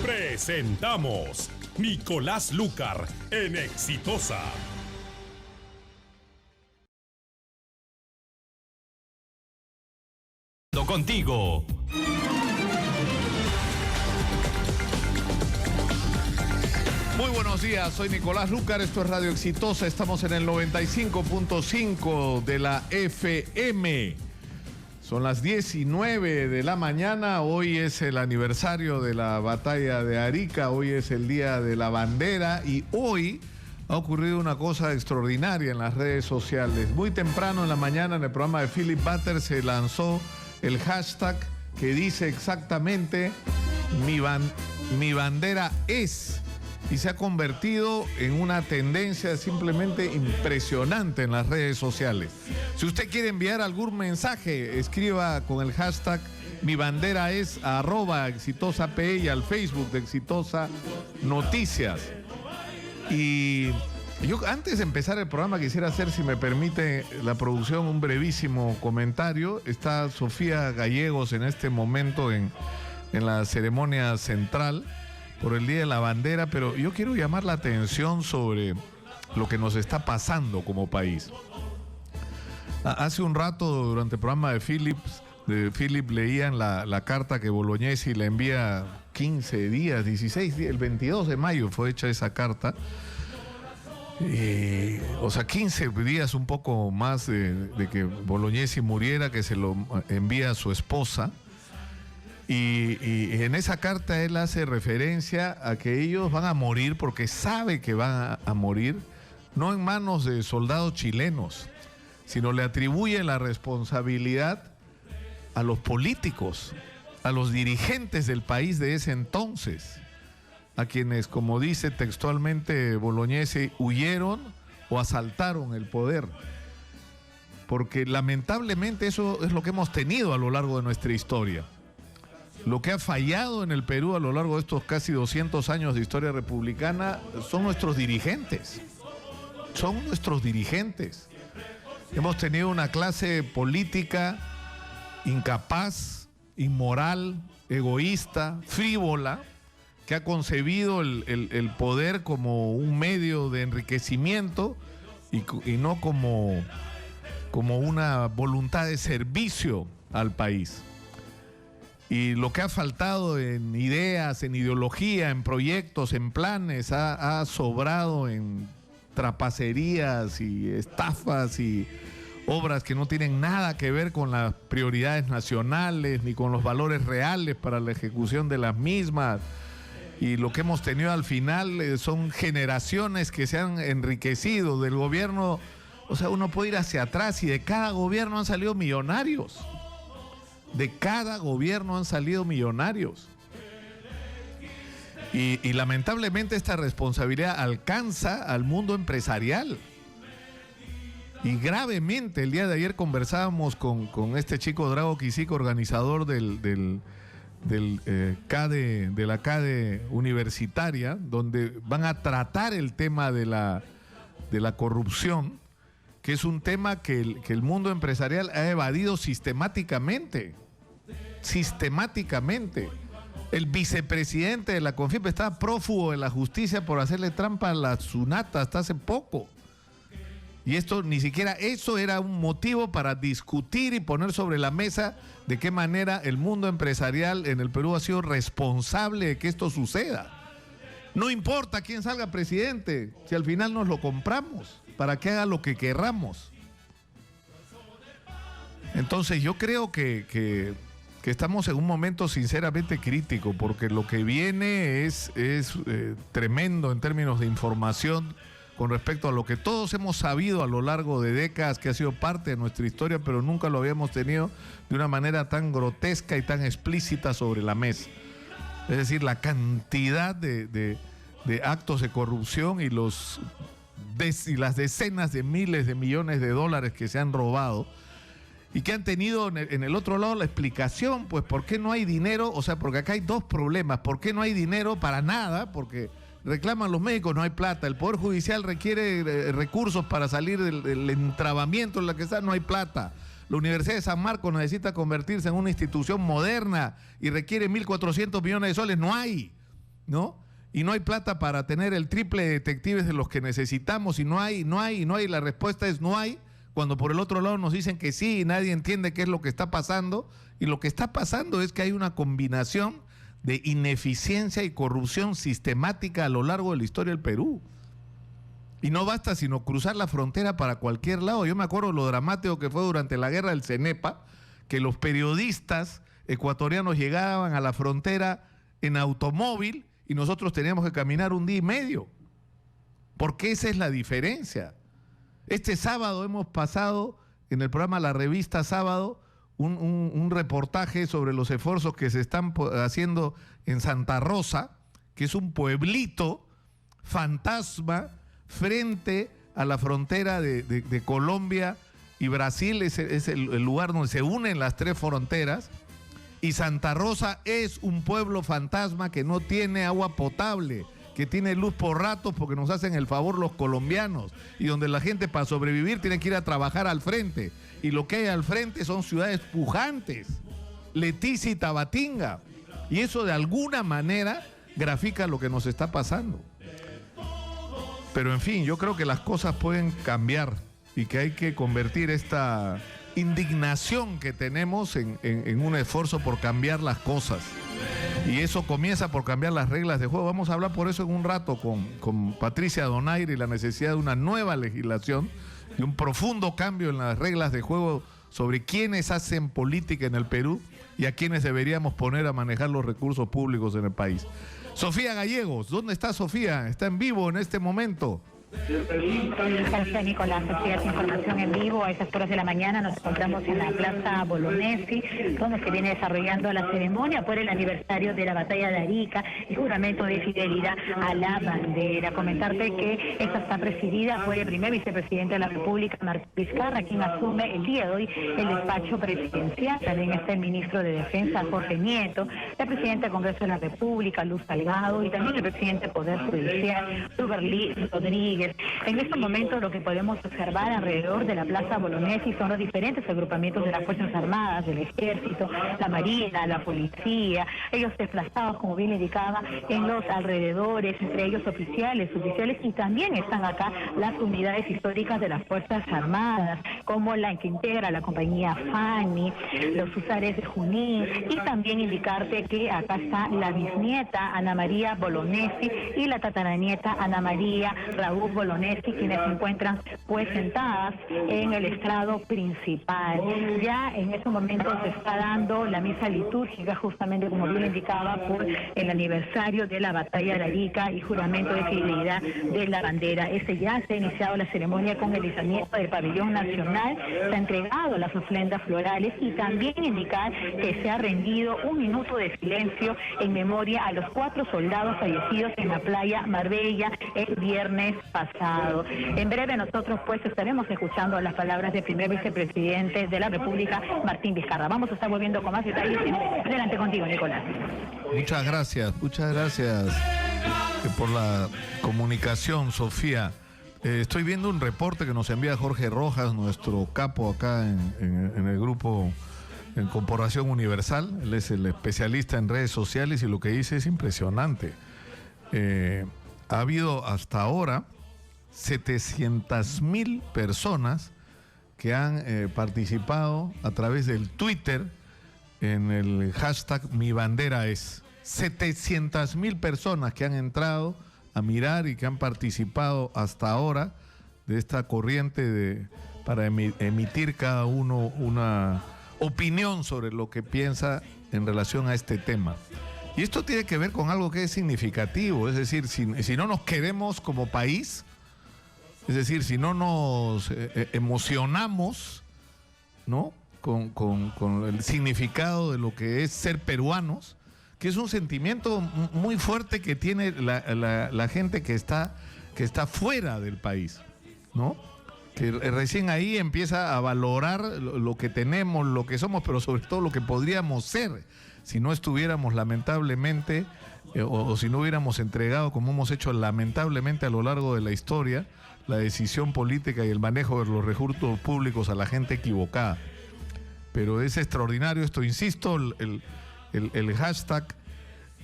Presentamos Nicolás Lucar en Exitosa. Contigo. Muy buenos días, soy Nicolás Lucar, esto es Radio Exitosa, estamos en el 95.5 de la FM. Son las 19 de la mañana, hoy es el aniversario de la batalla de Arica, hoy es el Día de la Bandera y hoy ha ocurrido una cosa extraordinaria en las redes sociales. Muy temprano en la mañana en el programa de Philip Butters se lanzó el hashtag que dice exactamente mi bandera es, y se ha convertido en una tendencia simplemente impresionante en las redes sociales. Si usted quiere enviar algún mensaje, escriba con el hashtag mi bandera es @exitosape y al Facebook de Exitosa Noticias. Y yo antes de empezar el programa quisiera hacer, si me permite la producción, un brevísimo comentario. Está Sofía Gallegos en este momento en la ceremonia central por el Día de la Bandera, pero yo quiero llamar la atención sobre lo que nos está pasando como país. Hace un rato, durante el programa de Philip leían la carta que Bolognesi le envía 15 días, 16 días, el 22 de mayo fue hecha esa carta. O sea, 15 días, un poco más de que Bolognesi muriera, que se lo envía a su esposa. Y en esa carta él hace referencia a que ellos van a morir porque sabe que van a morir, no en manos de soldados chilenos, sino le atribuye la responsabilidad a los políticos, a los dirigentes del país de ese entonces, a quienes, como dice textualmente Bolognesi, huyeron o asaltaron el poder. Porque lamentablemente eso es lo que hemos tenido a lo largo de nuestra historia. Lo que ha fallado en el Perú a lo largo de estos casi 200 años de historia republicana son nuestros dirigentes. Son nuestros dirigentes. Hemos tenido una clase política incapaz, inmoral, egoísta, frívola, que ha concebido el poder como un medio de enriquecimiento y no como una voluntad de servicio al país. Y lo que ha faltado en ideas, en ideología, en proyectos, en planes, ha sobrado en trapacerías y estafas y obras que no tienen nada que ver con las prioridades nacionales ni con los valores reales para la ejecución de las mismas. Y lo que hemos tenido al final son generaciones que se han enriquecido del gobierno. O sea, uno puede ir hacia atrás y de cada gobierno han salido millonarios. De cada gobierno han salido millonarios. Y lamentablemente esta responsabilidad alcanza al mundo empresarial. Y gravemente, el día de ayer conversábamos con este chico Drago Quisico, organizador de la CADE universitaria, donde van a tratar el tema de la corrupción, que es un tema que el mundo empresarial ha evadido sistemáticamente. El vicepresidente de la CONFIEP estaba prófugo de la justicia por hacerle trampa a la Sunata hasta hace poco. Y esto, ni siquiera eso era un motivo para discutir y poner sobre la mesa de qué manera el mundo empresarial en el Perú ha sido responsable de que esto suceda. No importa quién salga presidente, si al final nos lo compramos para que haga lo que querramos. Entonces yo creo que estamos en un momento sinceramente crítico, porque lo que viene es tremendo en términos de información con respecto a lo que todos hemos sabido a lo largo de décadas, que ha sido parte de nuestra historia, pero nunca lo habíamos tenido de una manera tan grotesca y tan explícita sobre la mesa. Es decir, la cantidad de actos de corrupción y las decenas de miles de millones de dólares que se han robado y que han tenido en el otro lado la explicación, pues, ¿por qué no hay dinero? O sea, porque acá hay dos problemas. ¿Por qué no hay dinero para nada? Porque reclaman los médicos, no hay plata. El Poder Judicial requiere recursos para salir del entrabamiento en la que está, no hay plata. La Universidad de San Marcos necesita convertirse en una institución moderna y requiere 1.400 millones de soles. No hay, ¿no? Y no hay plata para tener el triple de detectives de los que necesitamos. Y no hay. La respuesta es no hay, cuando por el otro lado nos dicen que sí y nadie entiende qué es lo que está pasando. Y lo que está pasando es que hay una combinación de ineficiencia y corrupción sistemática a lo largo de la historia del Perú. Y no basta sino cruzar la frontera para cualquier lado. Yo me acuerdo lo dramático que fue durante la guerra del Cenepa, que los periodistas ecuatorianos llegaban a la frontera en automóvil y nosotros teníamos que caminar un día y medio. Porque esa es la diferencia. Este sábado hemos pasado en el programa La Revista Sábado un reportaje sobre los esfuerzos que se están haciendo en Santa Rosa, que es un pueblito fantasma frente a la frontera de Colombia y Brasil. Es el lugar donde se unen las tres fronteras. Y Santa Rosa es un pueblo fantasma que no tiene agua potable, que tiene luz por ratos porque nos hacen el favor los colombianos, y donde la gente para sobrevivir tiene que ir a trabajar al frente. Y lo que hay al frente son ciudades pujantes, Leticia y Tabatinga. Y eso de alguna manera grafica lo que nos está pasando. Pero en fin, yo creo que las cosas pueden cambiar y que hay que convertir esta indignación que tenemos en un esfuerzo por cambiar las cosas. Y eso comienza por cambiar las reglas de juego. Vamos a hablar por eso en un rato con Patricia Donaire y la necesidad de una nueva legislación y un profundo cambio en las reglas de juego sobre quiénes hacen política en el Perú y a quiénes deberíamos poner a manejar los recursos públicos en el país. Sofía Gallegos, ¿dónde está Sofía? Está en vivo en este momento. Gracias, Nicolás. Así es, información en vivo. A esas horas de la mañana nos encontramos en la Plaza Bolognesi, donde se viene desarrollando la ceremonia por el aniversario de la batalla de Arica y juramento de fidelidad a la bandera. Comentarte que esta está presidida por el primer vicepresidente de la República, Martín Vizcarra, quien asume el día de hoy el despacho presidencial. También está el ministro de Defensa, Jorge Nieto, la presidenta del Congreso de la República, Luz Salgado, y también el presidente del Poder Judicial, Ruberlí Rodríguez. En estos momentos lo que podemos observar alrededor de la Plaza Bolognesi son los diferentes agrupamientos de las Fuerzas Armadas, del Ejército, la Marina, la Policía, ellos desplazados, como bien indicaba, en los alrededores, entre ellos oficiales, suboficiales, y también están acá las unidades históricas de las Fuerzas Armadas, como la que integra la compañía Fanny, los Husares de Junín, y también indicarte que acá está la bisnieta Ana María Bolognesi y la tataranieta Ana María Raúl Bolognesi, quienes se encuentran pues sentadas en el estrado principal. Ya en estos momentos se está dando la misa litúrgica, justamente como bien indicaba, por el aniversario de la batalla de Arica y juramento de fidelidad de la bandera. Ya se ha iniciado la ceremonia con el izamiento del pabellón nacional, se ha entregado las ofrendas florales y también indicar que se ha rendido un minuto de silencio en memoria a los 4 soldados fallecidos en la playa Marbella el viernes pasado. En breve nosotros pues estaremos escuchando las palabras del primer vicepresidente de la República, Martín Vizcarra. Vamos a estar volviendo con más detalles. Adelante contigo, Nicolás. Muchas gracias por la comunicación, Sofía. Estoy viendo un reporte que nos envía Jorge Rojas, nuestro capo acá en el grupo en Corporación Universal. Él es el especialista en redes sociales y lo que dice es impresionante. Ha habido hasta ahora 700.000 personas que han participado a través del Twitter en el hashtag Mi Bandera Es. 700.000 personas que han entrado a mirar y que han participado hasta ahora de esta corriente para emitir cada uno una opinión sobre lo que piensa en relación a este tema. Y esto tiene que ver con algo que es significativo, es decir, si no nos queremos como país, es decir, si no nos emocionamos, ¿no?, con el significado de lo que es ser peruanos, que es un sentimiento muy fuerte que tiene la gente que está fuera del país, ¿no? Que recién ahí empieza a valorar lo que tenemos, lo que somos, pero sobre todo lo que podríamos ser si no estuviéramos lamentablemente o si no hubiéramos entregado, como hemos hecho lamentablemente a lo largo de la historia, la decisión política y el manejo de los recursos públicos a la gente equivocada. pero es extraordinario esto, insisto, el hashtag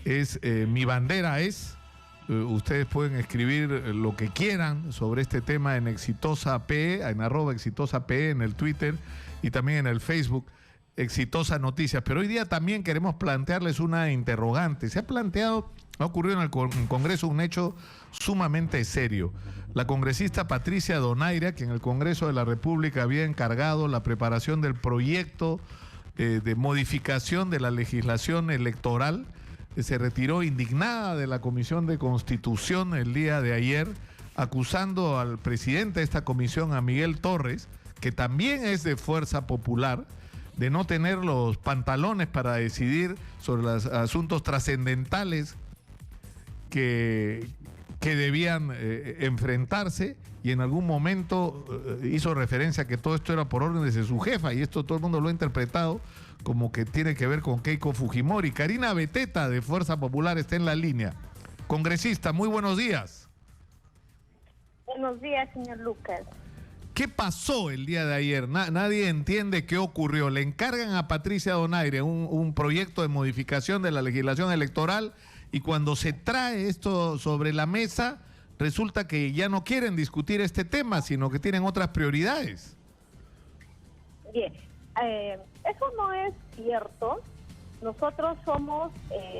es mi bandera es. Ustedes pueden escribir lo que quieran sobre este tema en Exitosa PE, en @Exitosa PE, en el Twitter y también en el Facebook, Exitosa Noticias. Pero hoy día también queremos plantearles una interrogante. Ha ocurrido en el Congreso un hecho sumamente serio. La congresista Patricia Donaire, que en el Congreso de la República había encargado la preparación del proyecto de modificación de la legislación electoral, se retiró indignada de la Comisión de Constitución el día de ayer, acusando al presidente de esta comisión, a Miguel Torres, que también es de Fuerza Popular, de no tener los pantalones para decidir sobre los asuntos trascendentales que debían enfrentarse, y en algún momento hizo referencia a que todo esto era por órdenes de su jefa, y esto todo el mundo lo ha interpretado como que tiene que ver con Keiko Fujimori. Karina Beteta, de Fuerza Popular, está en la línea. Congresista, muy buenos días. Buenos días, señor Lucas. ¿Qué pasó el día de ayer? Nadie entiende qué ocurrió. Le encargan a Patricia Donaire un proyecto de modificación de la legislación electoral, y cuando se trae esto sobre la mesa, resulta que ya no quieren discutir este tema, sino que tienen otras prioridades. Bien, eso no es cierto. Nosotros somos,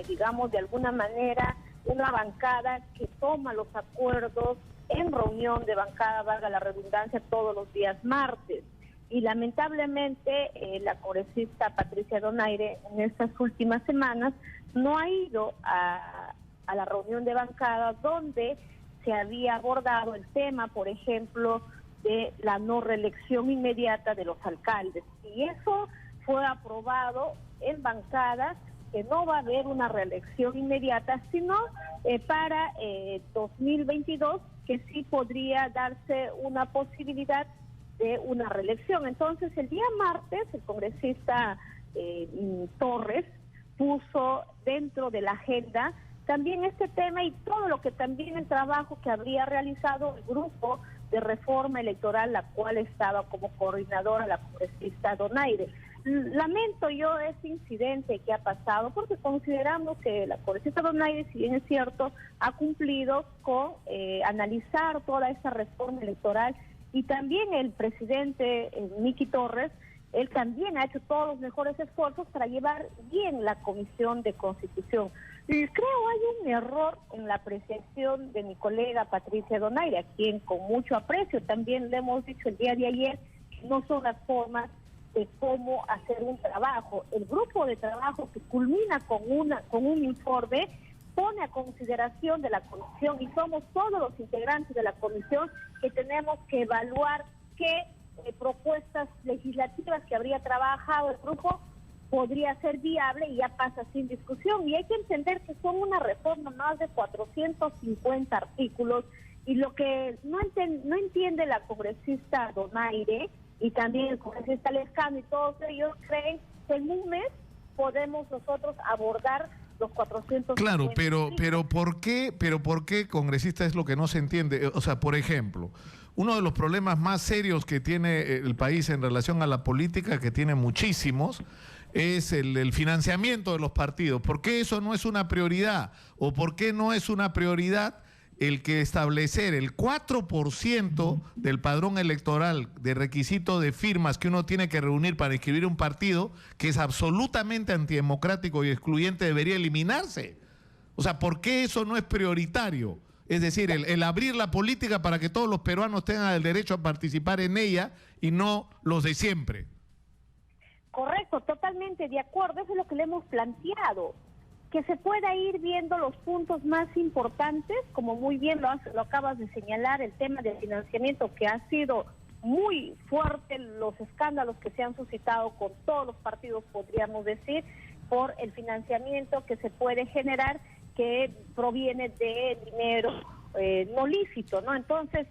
digamos, de alguna manera, una bancada que toma los acuerdos en reunión de bancada, valga la redundancia, todos los días martes. Y lamentablemente la congresista Patricia Donaire en estas últimas semanas no ha ido a la reunión de bancada donde se había abordado el tema, por ejemplo, de la no reelección inmediata de los alcaldes. Y eso fue aprobado en bancada, que no va a haber una reelección inmediata, sino para 2022, que sí podría darse una posibilidad de una reelección. Entonces, el día martes, el congresista Torres puso dentro de la agenda también este tema y todo lo que también el trabajo que habría realizado el grupo de reforma electoral, la cual estaba como coordinadora la congresista Donaire. Lamento yo ese incidente que ha pasado, porque consideramos que la congresista Donaire, si bien es cierto, ha cumplido con analizar toda esta reforma electoral, y también el presidente Miki Torres, él también ha hecho todos los mejores esfuerzos para llevar bien la Comisión de Constitución. Y creo hay un error en la apreciación de mi colega Patricia Donaire, a quien con mucho aprecio también le hemos dicho el día de ayer que no son las formas de cómo hacer un trabajo. El grupo de trabajo que culmina con un informe pone a consideración de la comisión, y somos todos los integrantes de la comisión que tenemos que evaluar qué propuestas legislativas que habría trabajado el grupo podría ser viable, y ya pasa sin discusión. Y hay que entender que son una reforma más de 450 artículos, y lo que no entiende la congresista Donaire y también el congresista Lescano y todos ellos creen que en un mes podemos nosotros abordar los 400. Claro, pero ¿por qué, congresista, es lo que no se entiende? O sea, por ejemplo, uno de los problemas más serios que tiene el país en relación a la política, que tiene muchísimos, es el financiamiento de los partidos. ¿Por qué eso no es una prioridad? ¿O por qué no es una prioridad el que establecer el 4% del padrón electoral de requisito de firmas que uno tiene que reunir para inscribir un partido, que es absolutamente antidemocrático y excluyente, debería eliminarse? O sea, ¿por qué eso no es prioritario? Es decir, el abrir la política para que todos los peruanos tengan el derecho a participar en ella y no los de siempre. Correcto, totalmente de acuerdo, eso es lo que le hemos planteado, que se pueda ir viendo los puntos más importantes, como muy bien lo acabas de señalar, el tema del financiamiento, que ha sido muy fuerte, los escándalos que se han suscitado con todos los partidos, podríamos decir, por el financiamiento que se puede generar, que proviene de dinero no lícito, ¿no? Entonces,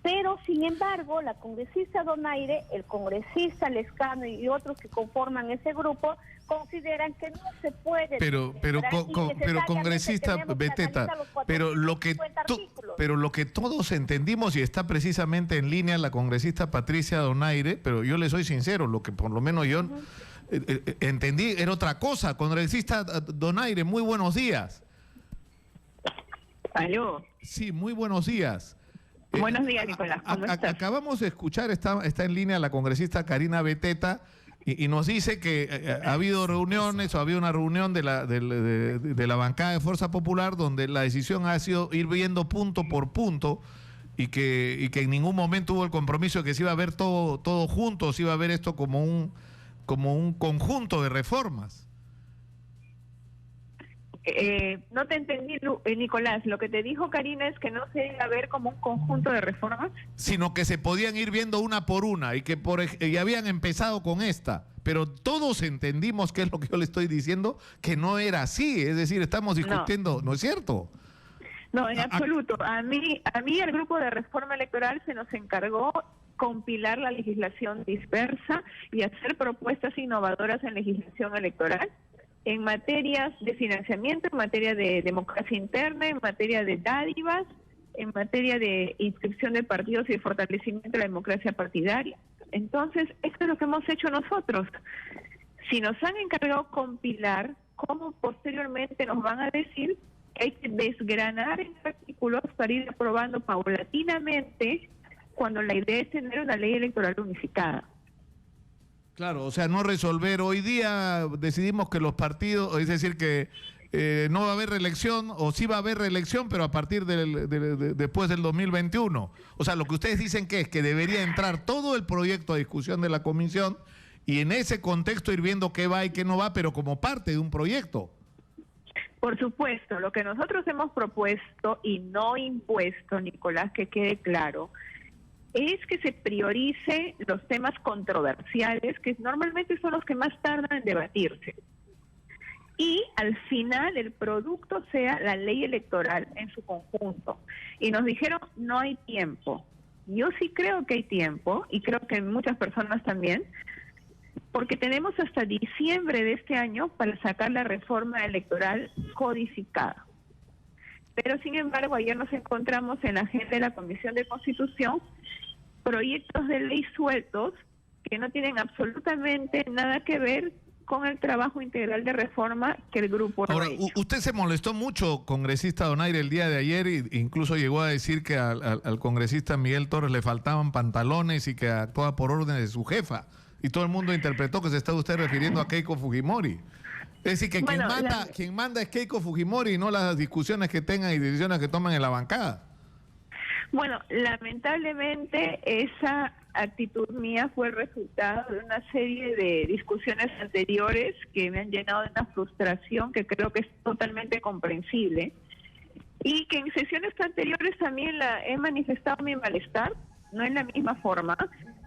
Pero, sin embargo, la congresista Donaire, el congresista Lescano y otros que conforman ese grupo consideran que no se puede. Pero congresista Beteta, pero lo que todos entendimos, y está precisamente en línea la congresista Patricia Donaire, pero yo le soy sincero, lo que por lo menos yo entendí era otra cosa. Congresista Donaire, muy buenos días. Aló. Sí, muy buenos días. Buenos días, Nicolás. ¿Cómo estás? Acabamos de escuchar, está en línea la congresista Karina Beteta y nos dice que ha habido reuniones o había una reunión de la bancada de Fuerza Popular donde la decisión ha sido ir viendo punto por punto y que en ningún momento hubo el compromiso de que se iba a ver todo junto, se iba a ver esto como un conjunto de reformas. No te entendí, Nicolás. Lo que te dijo Karina es que no se iba a ver como un conjunto de reformas, sino que se podían ir viendo una por una y que ya habían empezado con esta. Pero todos entendimos, que es lo que yo le estoy diciendo, que no era así. Es decir, estamos discutiendo, ¿no es cierto? No, en absoluto. A mí el grupo de reforma electoral se nos encargó compilar la legislación dispersa y hacer propuestas innovadoras en legislación electoral, en materias de financiamiento, en materia de democracia interna, en materia de dádivas, en materia de inscripción de partidos y de fortalecimiento de la democracia partidaria. Entonces, esto es lo que hemos hecho nosotros. Si nos han encargado compilar, ¿cómo posteriormente nos van a decir que hay que desgranar en artículos para ir aprobando paulatinamente, cuando la idea es tener una ley electoral unificada? Claro, o sea, no resolver. Hoy día decidimos que los partidos, es decir, que no va a haber reelección, o sí va a haber reelección, pero a partir después del 2021. O sea, lo que ustedes dicen que es que debería entrar todo el proyecto a discusión de la comisión y en ese contexto ir viendo qué va y qué no va, pero como parte de un proyecto. Por supuesto, lo que nosotros hemos propuesto y no impuesto, Nicolás, que quede claro, es que se priorice los temas controversiales, que normalmente son los que más tardan en debatirse. Y al final el producto sea la ley electoral en su conjunto. Y nos dijeron, no hay tiempo. Yo sí creo que hay tiempo, y creo que muchas personas también, porque tenemos hasta diciembre de este año para sacar la reforma electoral codificada. Pero sin embargo, ayer nos encontramos en la agenda de la Comisión de Constitución proyectos de ley sueltos que no tienen absolutamente nada que ver con el trabajo integral de reforma que el grupo Ahora, ha hecho. usted se molestó mucho, congresista Donaire, el día de ayer, e incluso llegó a decir que al congresista Miguel Torres le faltaban pantalones y que actuaba por órdenes de su jefa. Y todo el mundo interpretó que se estaba usted refiriendo a Keiko Fujimori. Es decir, que quien manda es Keiko Fujimori y no las discusiones que tengan y decisiones que toman en la bancada. Bueno, lamentablemente esa actitud mía fue el resultado de una serie de discusiones anteriores que me han llenado de una frustración que creo que es totalmente comprensible, y que en sesiones anteriores también he manifestado mi malestar, no en la misma forma,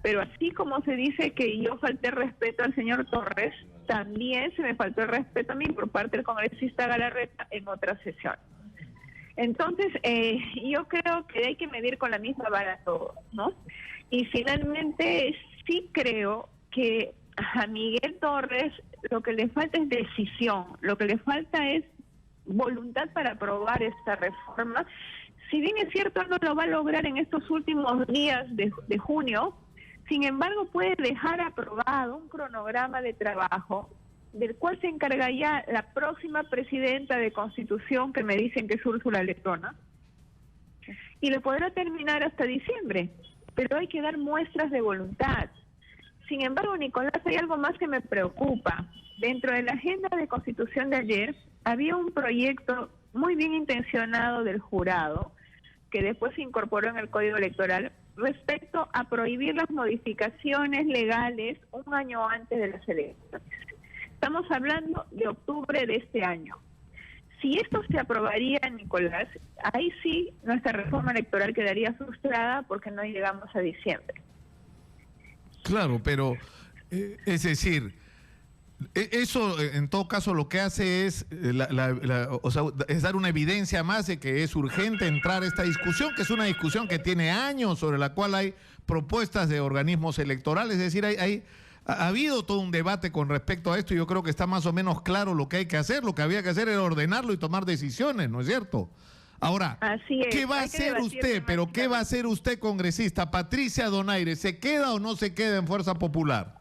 pero así como se dice que yo falté respeto al señor Torres, también se me faltó el respeto a mí por parte del congresista Galarreta en otra sesión. Entonces, yo creo que hay que medir con la misma vara todo, ¿no? Y finalmente, sí creo que a Miguel Torres lo que le falta es decisión, lo que le falta es voluntad para aprobar esta reforma. Si bien es cierto, no lo va a lograr en estos últimos días de junio, sin embargo, puede dejar aprobado un cronograma de trabajo del cual se encarga ya la próxima presidenta de Constitución, que me dicen que es Úrsula Letona, y lo podrá terminar hasta diciembre, pero hay que dar muestras de voluntad. Sin embargo, Nicolás, hay algo más que me preocupa. Dentro de la agenda de Constitución de ayer, había un proyecto muy bien intencionado del jurado, que después se incorporó en el Código Electoral, respecto a prohibir las modificaciones legales un año antes de las elecciones. Estamos hablando de octubre de este año. Si esto se aprobaría, Nicolás, ahí sí nuestra reforma electoral quedaría frustrada porque no llegamos a diciembre. Claro, pero es decir, Eso, en todo caso, lo que hace es, o sea, es dar una evidencia más de que es urgente entrar a esta discusión, que es una discusión que tiene años, sobre la cual hay propuestas de organismos electorales. Es decir, ha habido todo un debate con respecto a esto y yo creo que está más o menos claro lo que hay que hacer. Lo que había que hacer era ordenarlo y tomar decisiones, ¿no es cierto? Ahora, ¿qué va a hacer usted? Pero ¿qué va a hacer usted, congresista? Patricia Donaire, ¿se queda o no se queda en Fuerza Popular?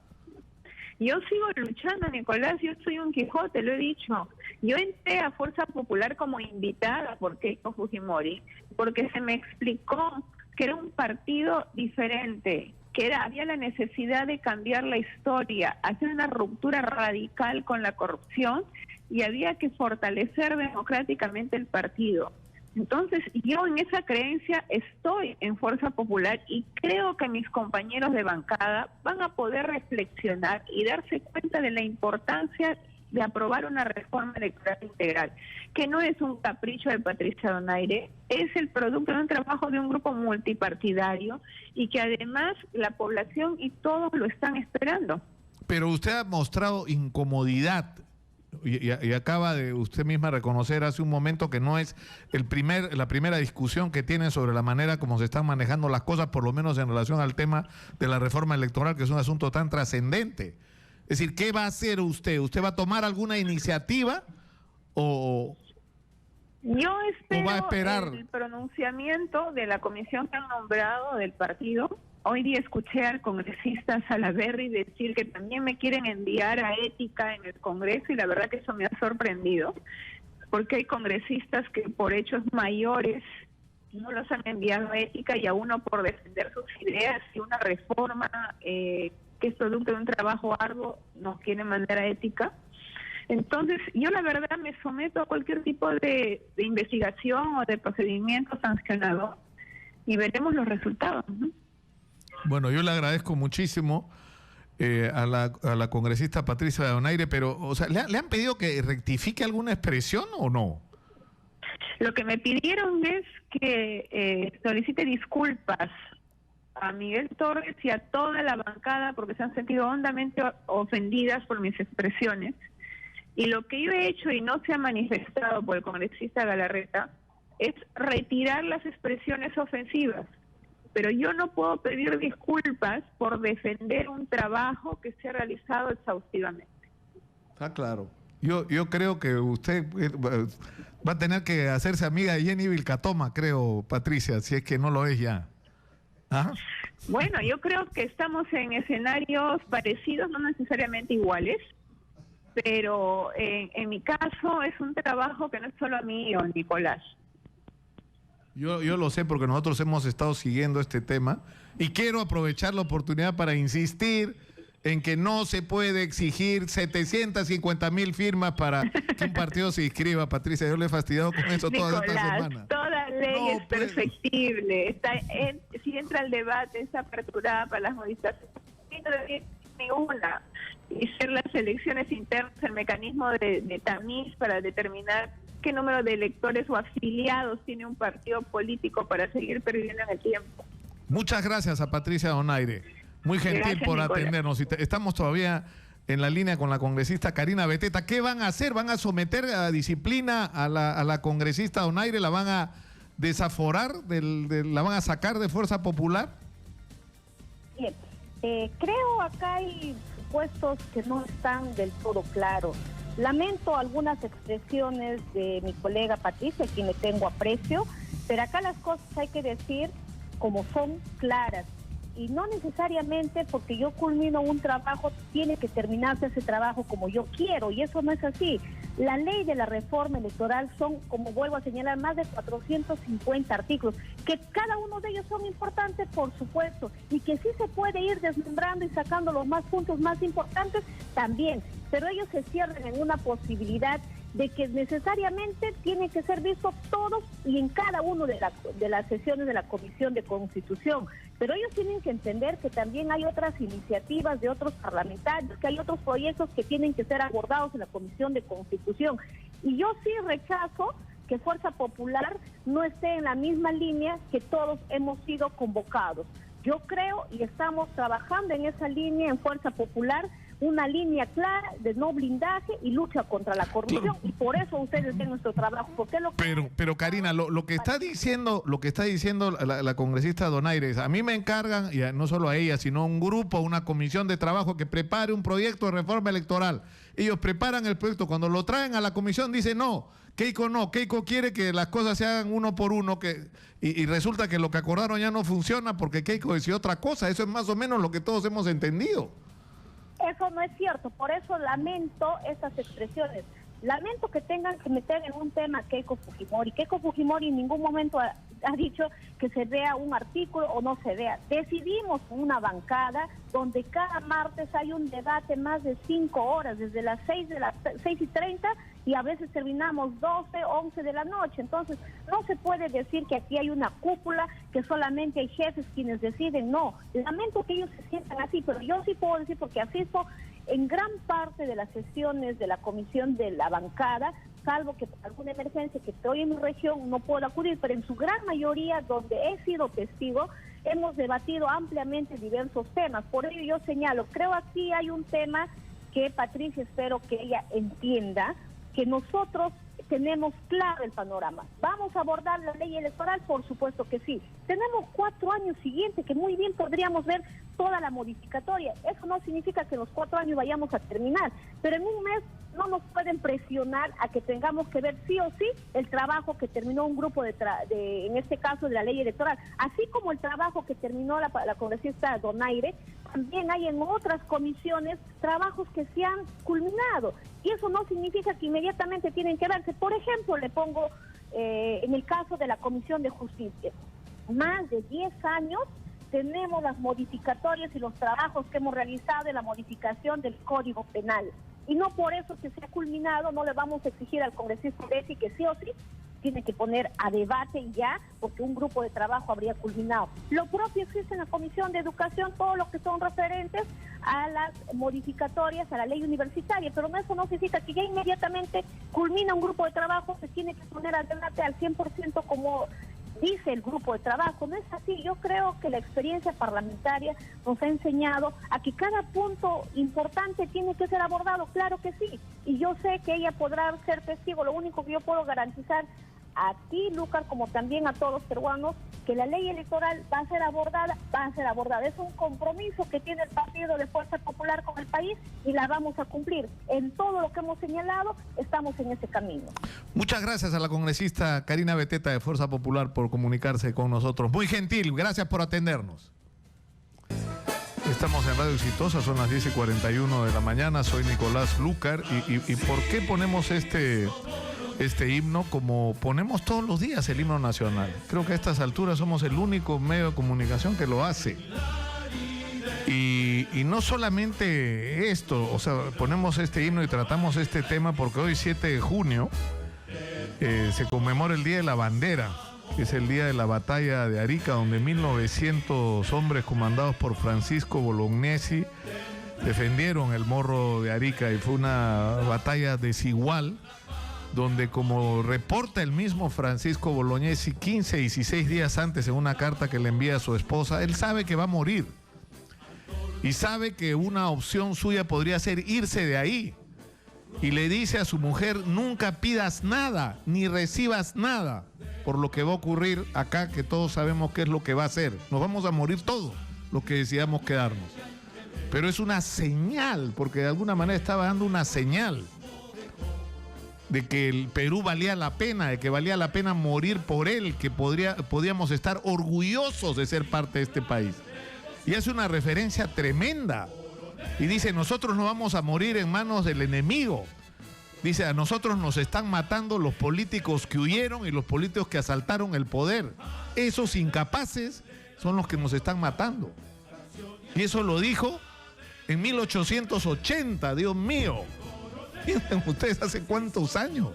Yo sigo luchando, Nicolás, yo soy un Quijote, lo he dicho. Yo entré a Fuerza Popular como invitada por Keiko Fujimori, porque se me explicó que era un partido diferente, que había la necesidad de cambiar la historia, hacer una ruptura radical con la corrupción y había que fortalecer democráticamente el partido. Entonces, yo en esa creencia estoy en Fuerza Popular y creo que mis compañeros de bancada van a poder reflexionar y darse cuenta de la importancia de aprobar una reforma electoral integral, que no es un capricho de Patricia Donaire, es el producto de un trabajo de un grupo multipartidario y que además la población y todos lo están esperando. Pero usted ha mostrado incomodidad. Y acaba de usted misma reconocer hace un momento que no es la primera discusión que tienen sobre la manera como se están manejando las cosas, por lo menos en relación al tema de la reforma electoral, que es un asunto tan trascendente. Es decir, ¿qué va a hacer usted? ¿Usted va a tomar alguna iniciativa o yo espero va a esperar el pronunciamiento de la comisión que han nombrado del partido? Hoy día escuché al congresista Salaverry decir que también me quieren enviar a ética en el Congreso y la verdad que eso me ha sorprendido, porque hay congresistas que por hechos mayores no los han enviado a ética y a uno por defender sus ideas y una reforma que es producto de un trabajo arduo nos quieren mandar a ética. Entonces, yo la verdad me someto a cualquier tipo de investigación o de procedimiento sancionado y veremos los resultados, ¿no? Bueno, yo le agradezco muchísimo a la congresista Patricia Donaire, pero, o sea, ¿le han pedido que rectifique alguna expresión o no? Lo que me pidieron es que solicite disculpas a Miguel Torres y a toda la bancada porque se han sentido hondamente ofendidas por mis expresiones. Y lo que yo he hecho y no se ha manifestado por el congresista Galarreta es retirar las expresiones ofensivas. Pero yo no puedo pedir disculpas por defender un trabajo que se ha realizado exhaustivamente. Está claro. Yo creo que usted va a tener que hacerse amiga de Jenny Vilcatoma, creo, Patricia, si es que no lo es ya. ¿Ah? Bueno, yo creo que estamos en escenarios parecidos, no necesariamente iguales, pero en mi caso es un trabajo que no es solo mío, Nicolás. Yo lo sé porque nosotros hemos estado siguiendo este tema y quiero aprovechar la oportunidad para insistir en que no se puede exigir 750,000 firmas para que un partido se inscriba. Patricia, yo le he fastidiado con eso toda esta semana. Toda ley es perfectible. Si entra el debate, está aperturada para las modificaciones. No decir ninguna. Y ser las elecciones internas el mecanismo de tamiz para determinar qué número de electores o afiliados tiene un partido político para seguir perdiendo en el tiempo. Muchas gracias a Patricia Donaire. Muy gentil. Gracias, por Nicolás. Atendernos. Estamos todavía en la línea con la congresista Karina Beteta. ¿Qué van a hacer? ¿Van a someter a disciplina a la congresista Donaire? ¿La van a desaforar? ¿La van a sacar de Fuerza Popular? Bien, creo acá hay supuestos que no están del todo claros. Lamento algunas expresiones de mi colega Patricia, a quien le tengo aprecio, pero acá las cosas hay que decir como son, claras. Y no necesariamente porque yo culmino un trabajo, tiene que terminarse ese trabajo como yo quiero, y eso no es así. La ley de la reforma electoral son, como vuelvo a señalar, más de 450 artículos, que cada uno de ellos son importantes, por supuesto, y que sí se puede ir desmembrando y sacando los más puntos más importantes también, pero ellos se cierran en una posibilidad de que necesariamente tienen que ser vistos todos y en cada uno de las sesiones de la Comisión de Constitución. Pero ellos tienen que entender que también hay otras iniciativas de otros parlamentarios, que hay otros proyectos que tienen que ser abordados en la Comisión de Constitución. Y yo sí rechazo que Fuerza Popular no esté en la misma línea que todos hemos sido convocados. Yo creo y estamos trabajando en esa línea en Fuerza Popular una línea clara de no blindaje y lucha contra la corrupción. Claro. Y por eso ustedes ven nuestro trabajo. Porque Pero Karina, lo que está diciendo la congresista Donaire, a mí me encargan, y no solo a ella, sino a un grupo, una comisión de trabajo que prepare un proyecto de reforma electoral. Ellos preparan el proyecto, cuando lo traen a la comisión dicen no, Keiko quiere que las cosas se hagan uno por uno, y resulta que lo que acordaron ya no funciona porque Keiko decía otra cosa. Eso es más o menos lo que todos hemos entendido. Eso no es cierto, por eso lamento estas expresiones. Lamento que tengan que meter en un tema a Keiko Fujimori. Keiko Fujimori en ningún momento ha dicho que se vea un artículo o no se vea. Decidimos una bancada donde cada martes hay un debate más de 5 horas, desde las 6:30 y a veces terminamos 12, 11 de la noche. Entonces, no se puede decir que aquí hay una cúpula, que solamente hay jefes quienes deciden. No, lamento que ellos se sientan así, pero yo sí puedo decir, porque asisto en gran parte de las sesiones de la comisión de la bancada, salvo que por alguna emergencia que estoy en mi región no puedo acudir, pero en su gran mayoría, donde he sido testigo, hemos debatido ampliamente diversos temas. Por ello yo señalo, creo aquí hay un tema que Patricia, espero que ella entienda, que nosotros tenemos claro el panorama. ¿Vamos a abordar la ley electoral? Por supuesto que sí. Tenemos 4 años siguientes que muy bien podríamos ver toda la modificatoria. Eso no significa que en los 4 años vayamos a terminar, pero en un mes no nos pueden presionar a que tengamos que ver sí o sí el trabajo que terminó un grupo en este caso de la ley electoral, así como el trabajo que terminó la congresista Donaire. También hay en otras comisiones trabajos que se han culminado, y eso no significa que inmediatamente tienen que verse. Por ejemplo, le pongo en el caso de la Comisión de Justicia, más de 10 años tenemos las modificatorias y los trabajos que hemos realizado en la modificación del Código Penal, y no por eso que se ha culminado, no le vamos a exigir al congresista Bessi que sí o sí tiene que poner a debate ya, porque un grupo de trabajo habría culminado. Lo propio existe en la Comisión de Educación, todo lo que son referentes a las modificatorias a la ley universitaria, pero eso no significa que ya inmediatamente culmina un grupo de trabajo, se tiene que poner a debate al 100% como dice el grupo de trabajo. No es así. Yo creo que la experiencia parlamentaria nos ha enseñado a que cada punto importante tiene que ser abordado, claro que sí, y yo sé que ella podrá ser testigo. Lo único que yo puedo garantizar a ti, Lucas, como también a todos los peruanos, que la ley electoral va a ser abordada. Es un compromiso que tiene el Partido de Fuerza Popular con el país y la vamos a cumplir. En todo lo que hemos señalado, estamos en ese camino. Muchas gracias a la congresista Karina Beteta de Fuerza Popular por comunicarse con nosotros. Muy gentil, gracias por atendernos. Estamos en Radio Exitosa, son las 10:41 de la mañana, soy Nicolás Lucar. ¿Y por qué ponemos este himno? Como ponemos todos los días el himno nacional. Creo que a estas alturas somos el único medio de comunicación que lo hace. Y no solamente esto, o sea, ponemos este himno y tratamos este tema porque hoy, 7 de junio, se conmemora el Día de la Bandera, que es el día de la batalla de Arica, donde 1900 hombres comandados por Francisco Bolognesi defendieron el Morro de Arica, y fue una batalla desigual, donde, como reporta el mismo Francisco Bolognesi, 15, 16 días antes, en una carta que le envía a su esposa, él sabe que va a morir y sabe que una opción suya podría ser irse de ahí, y le dice a su mujer: nunca pidas nada ni recibas nada por lo que va a ocurrir acá, que todos sabemos qué es lo que va a hacer. Nos vamos a morir todos los que decidamos quedarnos, pero es una señal, porque de alguna manera estaba dando una señal de que el Perú valía la pena, de que valía la pena morir por él, que podíamos estar orgullosos de ser parte de este país. Y hace una referencia tremenda y dice: nosotros no vamos a morir en manos del enemigo. Dice: a nosotros nos están matando los políticos que huyeron y los políticos que asaltaron el poder. Esos incapaces son los que nos están matando. Y eso lo dijo en 1880, Dios mío. Ustedes, ¿hace cuántos años?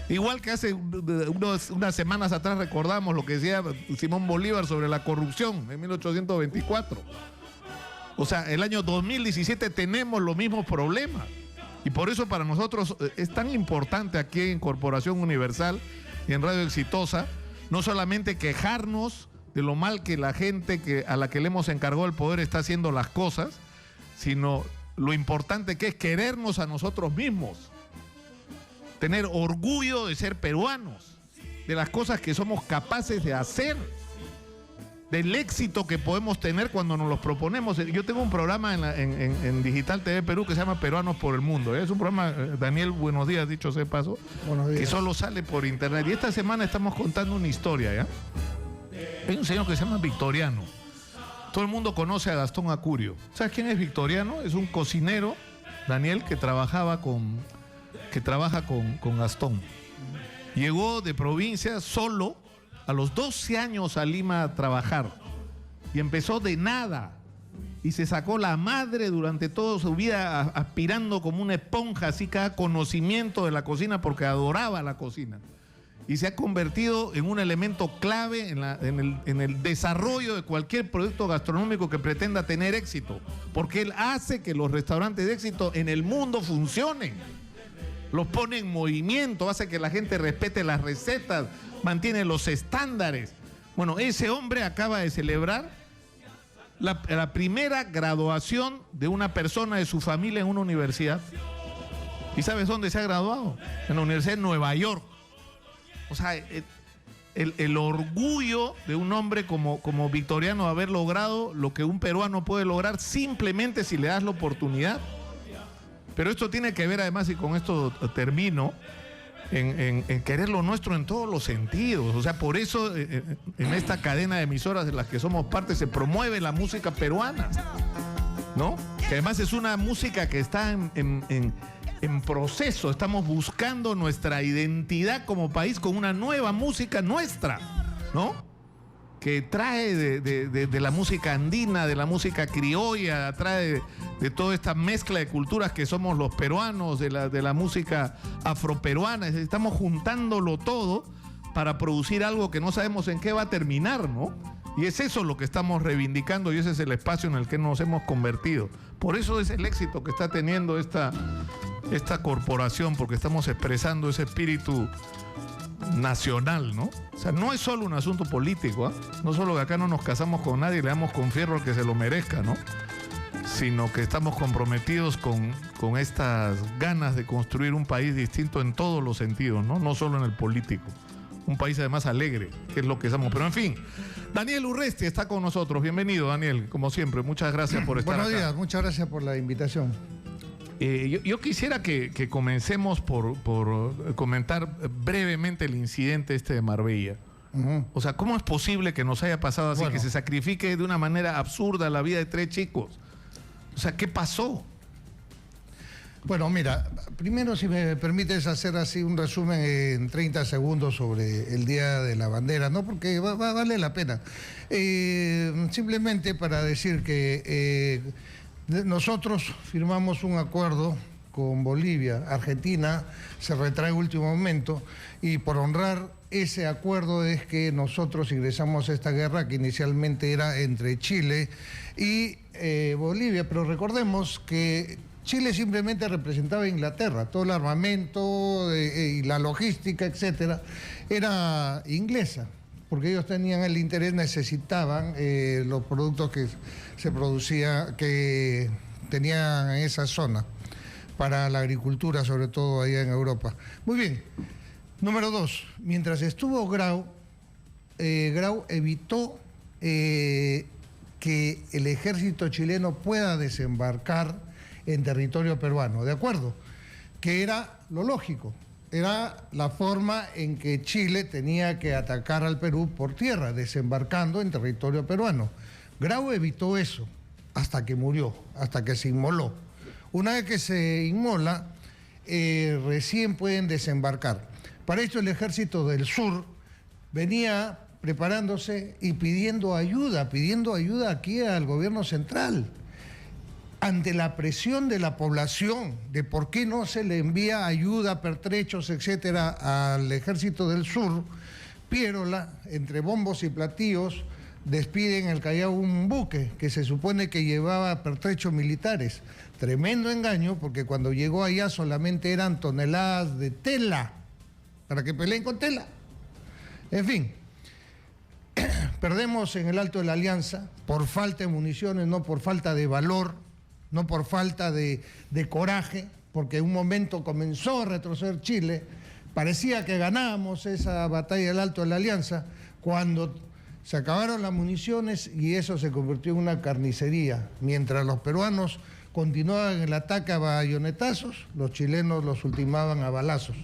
Igual que hace unas semanas atrás recordamos lo que decía Simón Bolívar sobre la corrupción en 1824. O sea, el año 2017 tenemos los mismos problemas. Y por eso para nosotros es tan importante aquí en Corporación Universal y en Radio Exitosa, no solamente quejarnos de lo mal que la gente a la que le hemos encargado el poder está haciendo las cosas, sino lo importante que es querernos a nosotros mismos, tener orgullo de ser peruanos, de las cosas que somos capaces de hacer, del éxito que podemos tener cuando nos los proponemos. Yo tengo un programa en Digital TV Perú que se llama Peruanos por el Mundo. Es un programa, Daniel, buenos días, dicho sea de paso, que solo sale por internet. Y esta semana estamos contando una historia, ¿ya? Hay un señor que se llama Victoriano. Todo el mundo conoce a Gastón Acurio. ¿Sabes quién es Victoriano? Es un cocinero, Daniel, que trabaja con Gastón. Llegó de provincia solo a los 12 años a Lima a trabajar y empezó de nada y se sacó la madre durante toda su vida aspirando como una esponja así cada conocimiento de la cocina porque adoraba la cocina y se ha convertido en un elemento clave en el desarrollo de cualquier producto gastronómico que pretenda tener éxito, porque él hace que los restaurantes de éxito en el mundo funcionen, los pone en movimiento, hace que la gente respete las recetas, mantiene los estándares. Bueno, ese hombre acaba de celebrar la primera graduación de una persona de su familia en una universidad. ¿Y sabes dónde se ha graduado? En la Universidad de Nueva York. O sea, el orgullo de un hombre como Victoriano de haber logrado lo que un peruano puede lograr simplemente si le das la oportunidad. Pero esto tiene que ver además, y con esto termino, en querer lo nuestro en todos los sentidos. O sea, por eso en esta cadena de emisoras de las que somos parte se promueve la música peruana, ¿no? Que además es una música que está en proceso. Estamos buscando nuestra identidad como país con una nueva música nuestra, ¿no? Que trae de la música andina, de la música criolla, trae de toda esta mezcla de culturas que somos los peruanos, de la música afroperuana. Estamos juntándolo todo para producir algo que no sabemos en qué va a terminar, ¿no? Y es eso lo que estamos reivindicando y ese es el espacio en el que nos hemos convertido. Por eso es el éxito que está teniendo esta corporación, porque estamos expresando ese espíritu nacional, ¿no? O sea, no es solo un asunto político, ¿eh? No solo que acá no nos casamos con nadie y le damos con fierro al que se lo merezca, ¿no? Sino que estamos comprometidos con estas ganas de construir un país distinto en todos los sentidos, ¿no? No solo en el político. Un país además alegre, que es lo que somos. Pero en fin, Daniel Urresti está con nosotros. Bienvenido, Daniel, como siempre. Muchas gracias por estar acá. Buenos días, muchas gracias por la invitación. Yo quisiera que comencemos por comentar brevemente el incidente este de Marbella. O sea, ¿cómo es posible que nos haya pasado así, que se sacrifique de una manera absurda la vida de 3 chicos? O sea, ¿qué pasó? Bueno, mira, primero si me permites hacer así un resumen en 30 segundos sobre el Día de la Bandera, ¿no? Porque vale la pena. Simplemente para decir que nosotros firmamos un acuerdo con Bolivia. Argentina se retrae en último momento y por honrar ese acuerdo es que nosotros ingresamos a esta guerra que inicialmente era entre Chile y Bolivia, pero recordemos que Chile simplemente representaba a Inglaterra, todo el armamento y la logística, etcétera, era inglesa, porque ellos tenían el interés, necesitaban los productos que se producían, que tenían en esa zona, para la agricultura, sobre todo allá en Europa. Muy bien. Número 2, mientras estuvo Grau, Grau evitó que el ejército chileno pueda desembarcar en territorio peruano, ¿de acuerdo? Que era lo lógico, era la forma en que Chile tenía que atacar al Perú por tierra, desembarcando en territorio peruano. Grau evitó eso hasta que murió, hasta que se inmoló. Una vez que se inmola, recién pueden desembarcar. Para esto el ejército del sur venía preparándose y pidiendo ayuda aquí al gobierno central. Ante la presión de la población de por qué no se le envía ayuda, pertrechos, etcétera, al ejército del sur, Piérola, entre bombos y platillos, despide en el Callao un buque que se supone que llevaba pertrechos militares. Tremendo engaño, porque cuando llegó allá solamente eran toneladas de tela, para que peleen con tela. En fin, perdemos en el Alto de la Alianza por falta de municiones, no por falta de valor, no por falta de coraje, porque en un momento comenzó a retroceder Chile, parecía que ganábamos esa batalla del Alto de la Alianza, cuando se acabaron las municiones y eso se convirtió en una carnicería. Mientras los peruanos continuaban el ataque a bayonetazos, los chilenos los ultimaban a balazos.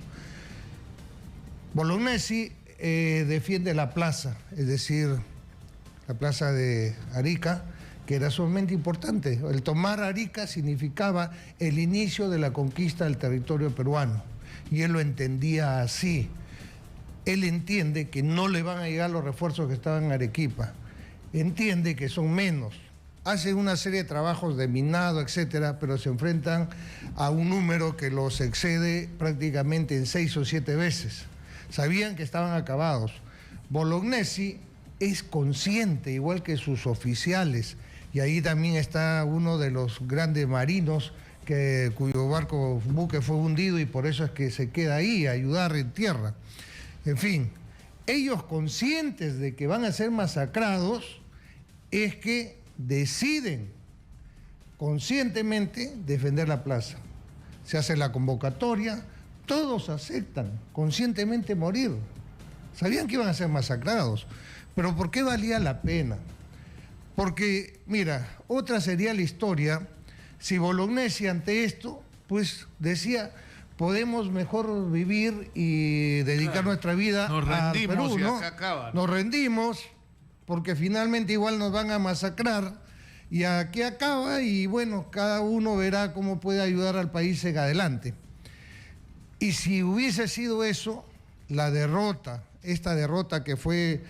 Bolognesi defiende la plaza, es decir, la plaza de Arica, que era sumamente importante. El tomar Arica significaba el inicio de la conquista del territorio peruano, y él lo entendía así. Él entiende que no le van a llegar los refuerzos que estaban en Arequipa, entiende que son menos, hace una serie de trabajos de minado, etcétera, pero se enfrentan a un número que los excede prácticamente en 6 o 7 veces. Sabían que estaban acabados. Bolognesi es consciente, igual que sus oficiales, y ahí también está uno de los grandes marinos cuyo buque fue hundido y por eso es que se queda ahí a ayudar en tierra. En fin, ellos conscientes de que van a ser masacrados, es que deciden conscientemente defender la plaza. Se hace la convocatoria, todos aceptan conscientemente morir. Sabían que iban a ser masacrados, pero ¿por qué valía la pena? Porque, mira, otra sería la historia si Bolognesi ante esto, pues decía, podemos mejor vivir y dedicar nuestra vida al Perú, ¿no? Nos rendimos, porque finalmente igual nos van a masacrar, y aquí acaba, y bueno, cada uno verá cómo puede ayudar al país en adelante. Y si hubiese sido eso, la derrota, esta derrota que fue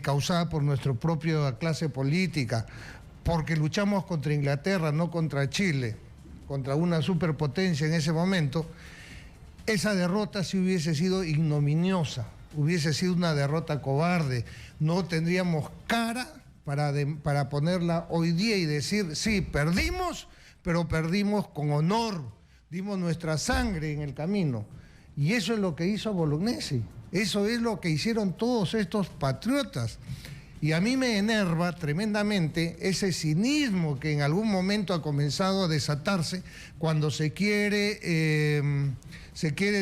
causada por nuestra propia clase política, porque luchamos contra Inglaterra, no contra Chile, contra una superpotencia en ese momento, esa derrota sí hubiese sido ignominiosa, hubiese sido una derrota cobarde, no tendríamos cara para ponerla hoy día y decir, sí, perdimos, pero perdimos con honor, dimos nuestra sangre en el camino. Y eso es lo que hizo Bolognesi, eso es lo que hicieron todos estos patriotas. Y a mí me enerva tremendamente ese cinismo que en algún momento ha comenzado a desatarse cuando se quiere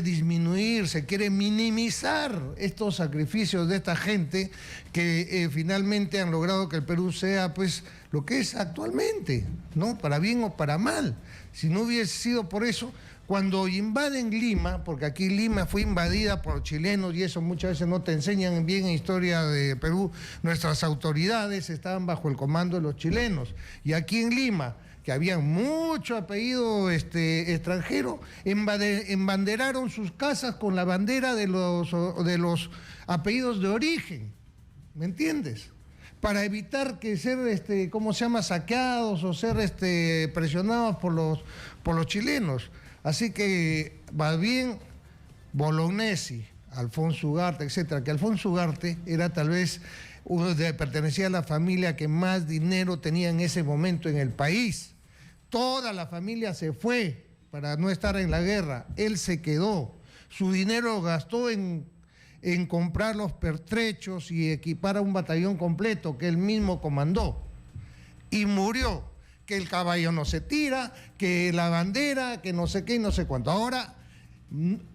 disminuir, se quiere minimizar estos sacrificios de esta gente que finalmente han logrado que el Perú sea pues lo que es actualmente, ¿no? Para bien o para mal. Si no hubiese sido por eso, cuando invaden Lima, porque aquí Lima fue invadida por chilenos y eso muchas veces no te enseñan bien en historia de Perú, nuestras autoridades estaban bajo el comando de los chilenos. Y aquí en Lima, que había mucho apellido extranjero, embanderaron sus casas con la bandera de los apellidos de origen, ¿me entiendes? Para evitar que ser, saqueados o ser presionados por los chilenos. Así que, más bien, Bolognesi, Alfonso Ugarte, etcétera, que Alfonso Ugarte era tal vez pertenecía a la familia que más dinero tenía en ese momento en el país. Toda la familia se fue para no estar en la guerra, él se quedó. Su dinero lo gastó en comprar los pertrechos y equipar a un batallón completo que él mismo comandó. Y murió. Que el caballo no se tira, que la bandera, que no sé qué y no sé cuánto. Ahora,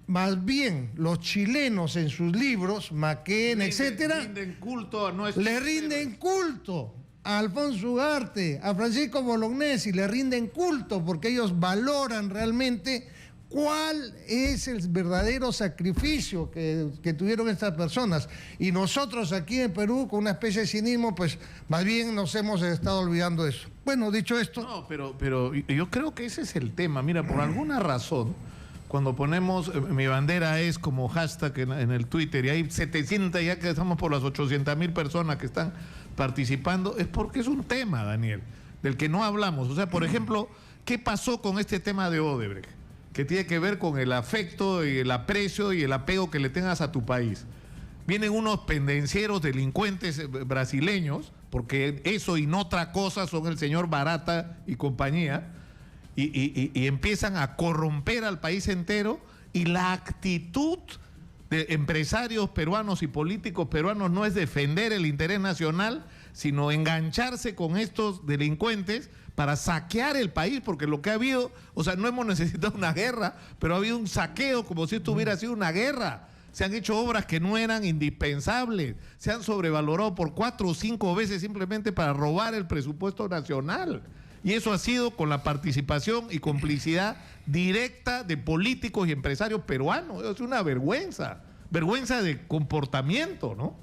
más bien, los chilenos en sus libros, Maquén, etcétera, le rinden culto a Alfonso Ugarte, a Francisco Bolognesi, le rinden culto porque ellos valoran realmente cuál es el verdadero sacrificio que tuvieron estas personas. Y nosotros aquí en Perú, con una especie de cinismo, pues más bien nos hemos estado olvidando de eso. Bueno, dicho esto... No, pero yo creo que ese es el tema. Mira, por alguna razón, cuando ponemos mi bandera es como hashtag en el Twitter y hay 700, ya que estamos por las 800,000 personas que están participando, es porque es un tema, Daniel, del que no hablamos. O sea, por ejemplo, ¿qué pasó con este tema de Odebrecht? Que tiene que ver con el afecto y el aprecio y el apego que le tengas a tu país. Vienen unos pendencieros delincuentes brasileños, porque eso y no otra cosa son el señor Barata y compañía, y empiezan a corromper al país entero, y la actitud de empresarios peruanos y políticos peruanos no es defender el interés nacional, sino engancharse con estos delincuentes para saquear el país, porque lo que ha habido, o sea, no hemos necesitado una guerra, pero ha habido un saqueo como si esto hubiera sido una guerra. Se han hecho obras que no eran indispensables, se han sobrevalorado por 4 o 5 veces simplemente para robar el presupuesto nacional. Y eso ha sido con la participación y complicidad directa de políticos y empresarios peruanos. Es una vergüenza de comportamiento, ¿no?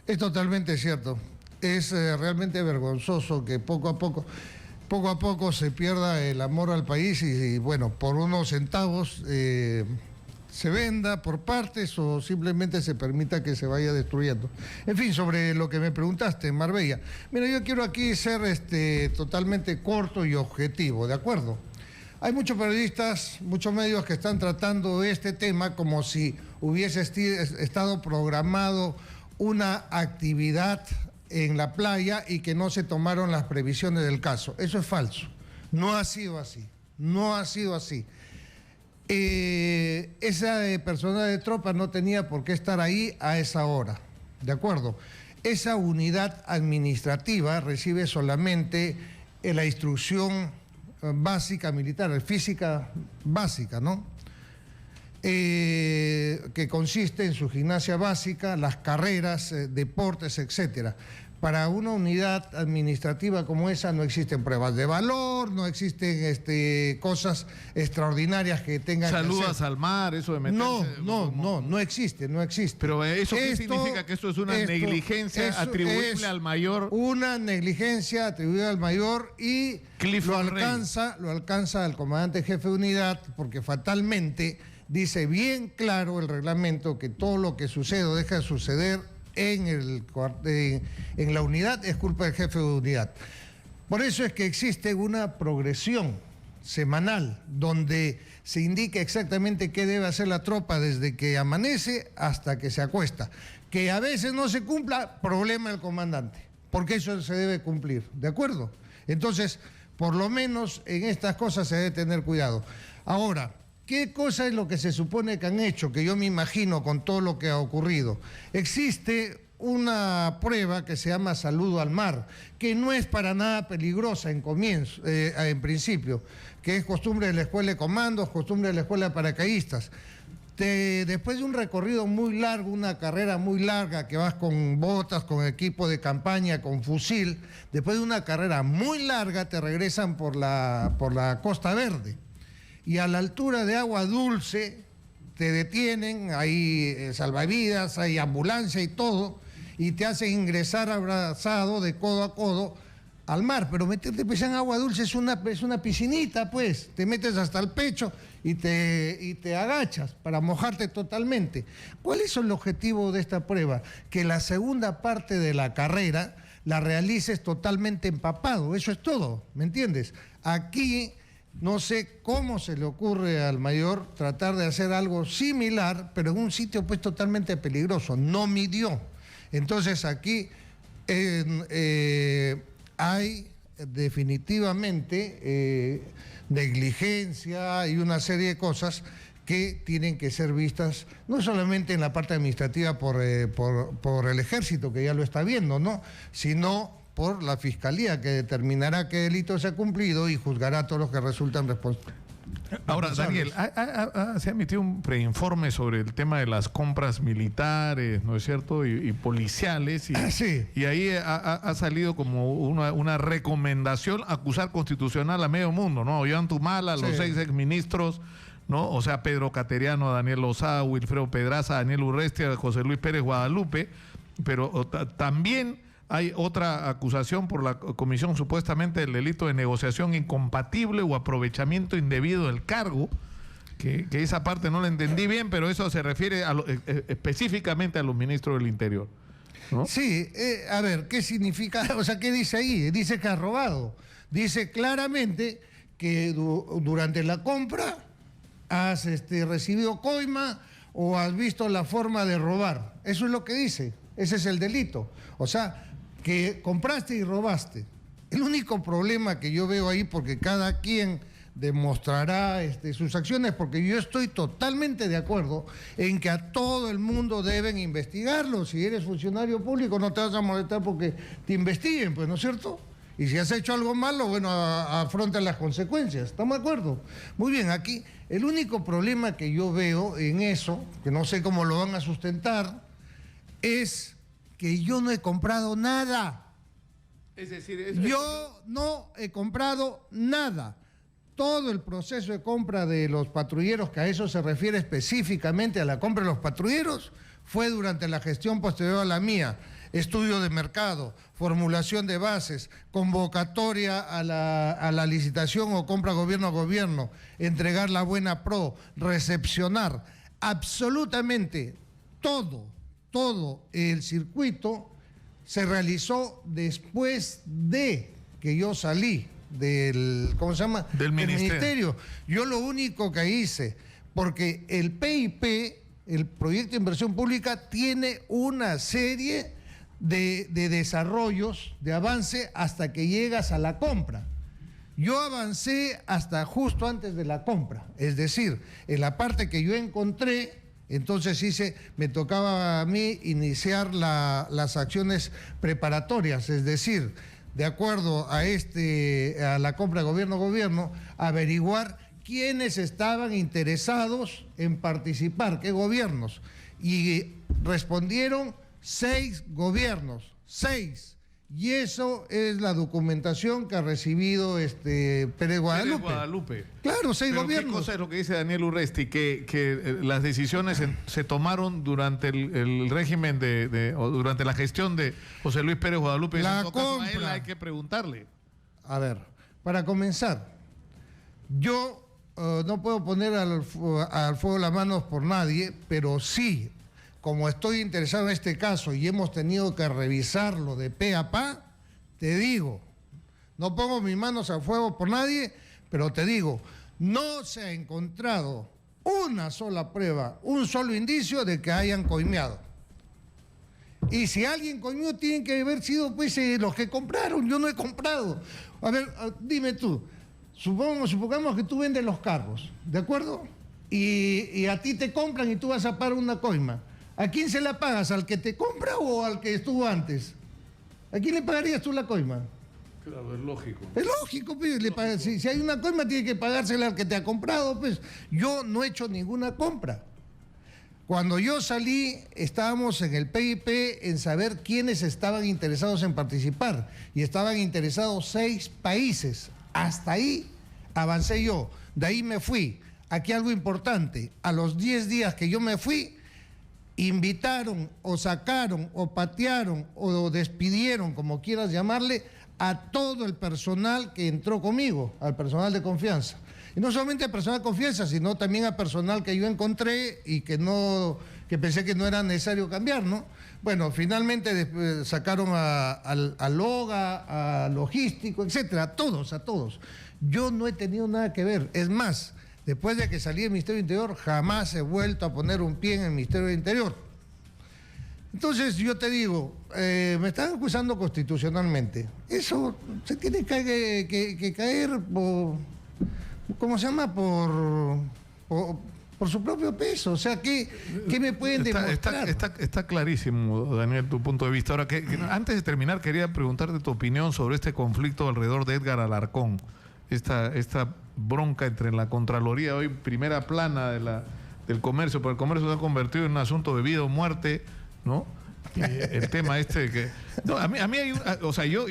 Es totalmente cierto. Es realmente vergonzoso que poco a poco se pierda el amor al país y bueno, por unos centavos se venda por partes o simplemente se permita que se vaya destruyendo. En fin, sobre lo que me preguntaste, Marbella. Mira, yo quiero aquí ser totalmente corto y objetivo, ¿de acuerdo? Hay muchos periodistas, muchos medios que están tratando este tema como si hubiese estado programado una actividad en la playa y que no se tomaron las previsiones del caso. Eso es falso. No ha sido así. No ha sido así. Esa persona de tropa no tenía por qué estar ahí a esa hora. ¿De acuerdo? Esa unidad administrativa recibe solamente la instrucción básica militar, física básica, ¿no? Que consiste en su gimnasia básica, las carreras, deportes, etcétera. Para una unidad administrativa como esa no existen pruebas de valor, no existen cosas extraordinarias que tengan que hacer. Saludas al mar, eso de meterse... No existe. Pero ¿eso qué significa? Que esto es una negligencia atribuible al mayor... Una negligencia atribuida al mayor y lo alcanza al comandante jefe de unidad porque fatalmente dice bien claro el reglamento que todo lo que sucede o deja de suceder en la unidad es culpa del jefe de unidad. Por eso es que existe una progresión semanal donde se indica exactamente qué debe hacer la tropa desde que amanece hasta que se acuesta. Que a veces no se cumpla, problema del comandante, porque eso se debe cumplir, ¿de acuerdo? Entonces, por lo menos en estas cosas se debe tener cuidado. Ahora, ¿qué cosa es lo que se supone que han hecho? Que yo me imagino con todo lo que ha ocurrido. Existe una prueba que se llama saludo al mar, que no es para nada peligrosa en principio, que es costumbre de la escuela de comandos, costumbre de la escuela de paracaidistas. Después de un recorrido muy largo, una carrera muy larga, que vas con botas, con equipo de campaña, con fusil, después de una carrera muy larga te regresan por la Costa Verde. Y a la altura de Agua Dulce te detienen, hay salvavidas, hay ambulancia y todo, y te hacen ingresar abrazado de codo a codo al mar. Pero meterte pues en Agua Dulce es una piscinita, pues, te metes hasta el pecho y te agachas para mojarte totalmente. ¿Cuál es el objetivo de esta prueba? Que la segunda parte de la carrera la realices totalmente empapado, eso es todo, ¿me entiendes? Aquí... no sé cómo se le ocurre al mayor tratar de hacer algo similar, pero en un sitio pues totalmente peligroso, no midió. Entonces aquí hay definitivamente negligencia y una serie de cosas que tienen que ser vistas no solamente en la parte administrativa por el ejército, que ya lo está viendo, ¿no? Sino por la Fiscalía, que determinará qué delito se ha cumplido y juzgará a todos los que resultan responsables. Ahora, Daniel, se ha emitido un preinforme sobre el tema de las compras militares, ¿no es cierto?, y policiales, sí. Y ahí ha salido como una recomendación acusar constitucional a medio mundo, ¿no? Ollanta Humala, los 6 exministros, ¿no? O sea, Pedro Cateriano, Daniel Lozada, Wilfredo Pedraza, Daniel Urrestia, José Luis Pérez Guadalupe, pero también... hay otra acusación por la comisión supuestamente del delito de negociación incompatible o aprovechamiento indebido del cargo, que esa parte no la entendí bien, pero eso se refiere específicamente a los ministros del Interior, ¿no? Sí, a ver, ¿qué significa? O sea, ¿qué dice ahí? Dice que ha robado. Dice claramente que durante la compra has recibido coima o has visto la forma de robar. Eso es lo que dice. Ese es el delito. O sea, que compraste y robaste. El único problema que yo veo ahí, porque cada quien demostrará sus acciones, porque yo estoy totalmente de acuerdo en que a todo el mundo deben investigarlo. Si eres funcionario público no te vas a molestar porque te investiguen, pues, ¿no es cierto? Y si has hecho algo malo, bueno, afronta las consecuencias. ¿Estamos de acuerdo? Muy bien, aquí el único problema que yo veo en eso, que no sé cómo lo van a sustentar, es que yo no he comprado nada. Es decir, yo no he comprado nada. Todo el proceso de compra de los patrulleros, que a eso se refiere específicamente a la compra de los patrulleros, fue durante la gestión posterior a la mía. Estudio de mercado, formulación de bases, convocatoria a la licitación o compra gobierno a gobierno, entregar la buena pro, recepcionar, absolutamente todo el circuito se realizó después de que yo salí del, ¿cómo se llama? Del ministerio. Yo lo único que hice, porque el PIP, el Proyecto de Inversión Pública, tiene una serie de desarrollos, de avance hasta que llegas a la compra. Yo avancé hasta justo antes de la compra, es decir, en la parte que yo encontré, entonces me tocaba a mí iniciar las acciones preparatorias, es decir, de acuerdo a la compra de gobierno a gobierno, averiguar quiénes estaban interesados en participar, qué gobiernos, y respondieron 6 gobiernos, 6. Y eso es la documentación que ha recibido Pérez Guadalupe. Claro, 6 gobiernos. ¿Qué cosa es lo que dice Daniel Urresti? Que las decisiones se tomaron durante el régimen o durante la gestión de José Luis Pérez Guadalupe. La en todo caso, compra. a él hay que preguntarle. A ver, para comenzar, yo no puedo poner al fuego las manos por nadie, pero sí, como estoy interesado en este caso y hemos tenido que revisarlo de pe a pa, te digo, no pongo mis manos al fuego por nadie, pero te digo, no se ha encontrado una sola prueba, un solo indicio de que hayan coimeado. Y si alguien coimeó, tienen que haber sido pues los que compraron. Yo no he comprado. A ver, dime tú, supongamos que tú vendes los carros, ¿de acuerdo? Y a ti te compran y tú vas a pagar una coima. ¿A quién se la pagas? ¿Al que te compra o al que estuvo antes? ¿A quién le pagarías tú la coima? Claro, es lógico. Es lógico, pues, si hay una coima tiene que pagársela al que te ha comprado, pues. Yo no he hecho ninguna compra. Cuando yo salí, estábamos en el PIP en saber quiénes estaban interesados en participar. Y estaban interesados 6 países. Hasta ahí avancé yo. De ahí me fui. Aquí algo importante. A los 10 días que yo me fui, invitaron o sacaron o patearon o despidieron, como quieras llamarle, a todo el personal que entró conmigo, al personal de confianza. Y no solamente al personal de confianza, sino también al personal que yo encontré y que pensé que no era necesario cambiar, ¿no? Bueno, finalmente sacaron a Loga, a Logístico, etcétera, a todos. Yo no he tenido nada que ver. Es más, después de que salí del Ministerio del Interior, jamás he vuelto a poner un pie en el Ministerio del Interior. Entonces, yo te digo, me están acusando constitucionalmente. Eso se tiene que caer por, ¿cómo se llama? Por su propio peso. O sea, ¿qué me pueden demostrar? Está clarísimo, Daniel, tu punto de vista. Ahora, antes de terminar, quería preguntarte tu opinión sobre este conflicto alrededor de Edgar Alarcón. Esta bronca entre la Contraloría, hoy primera plana del comercio, porque el comercio se ha convertido en un asunto de vida o muerte, ¿no? El tema que... No, a mí hay o sea, yo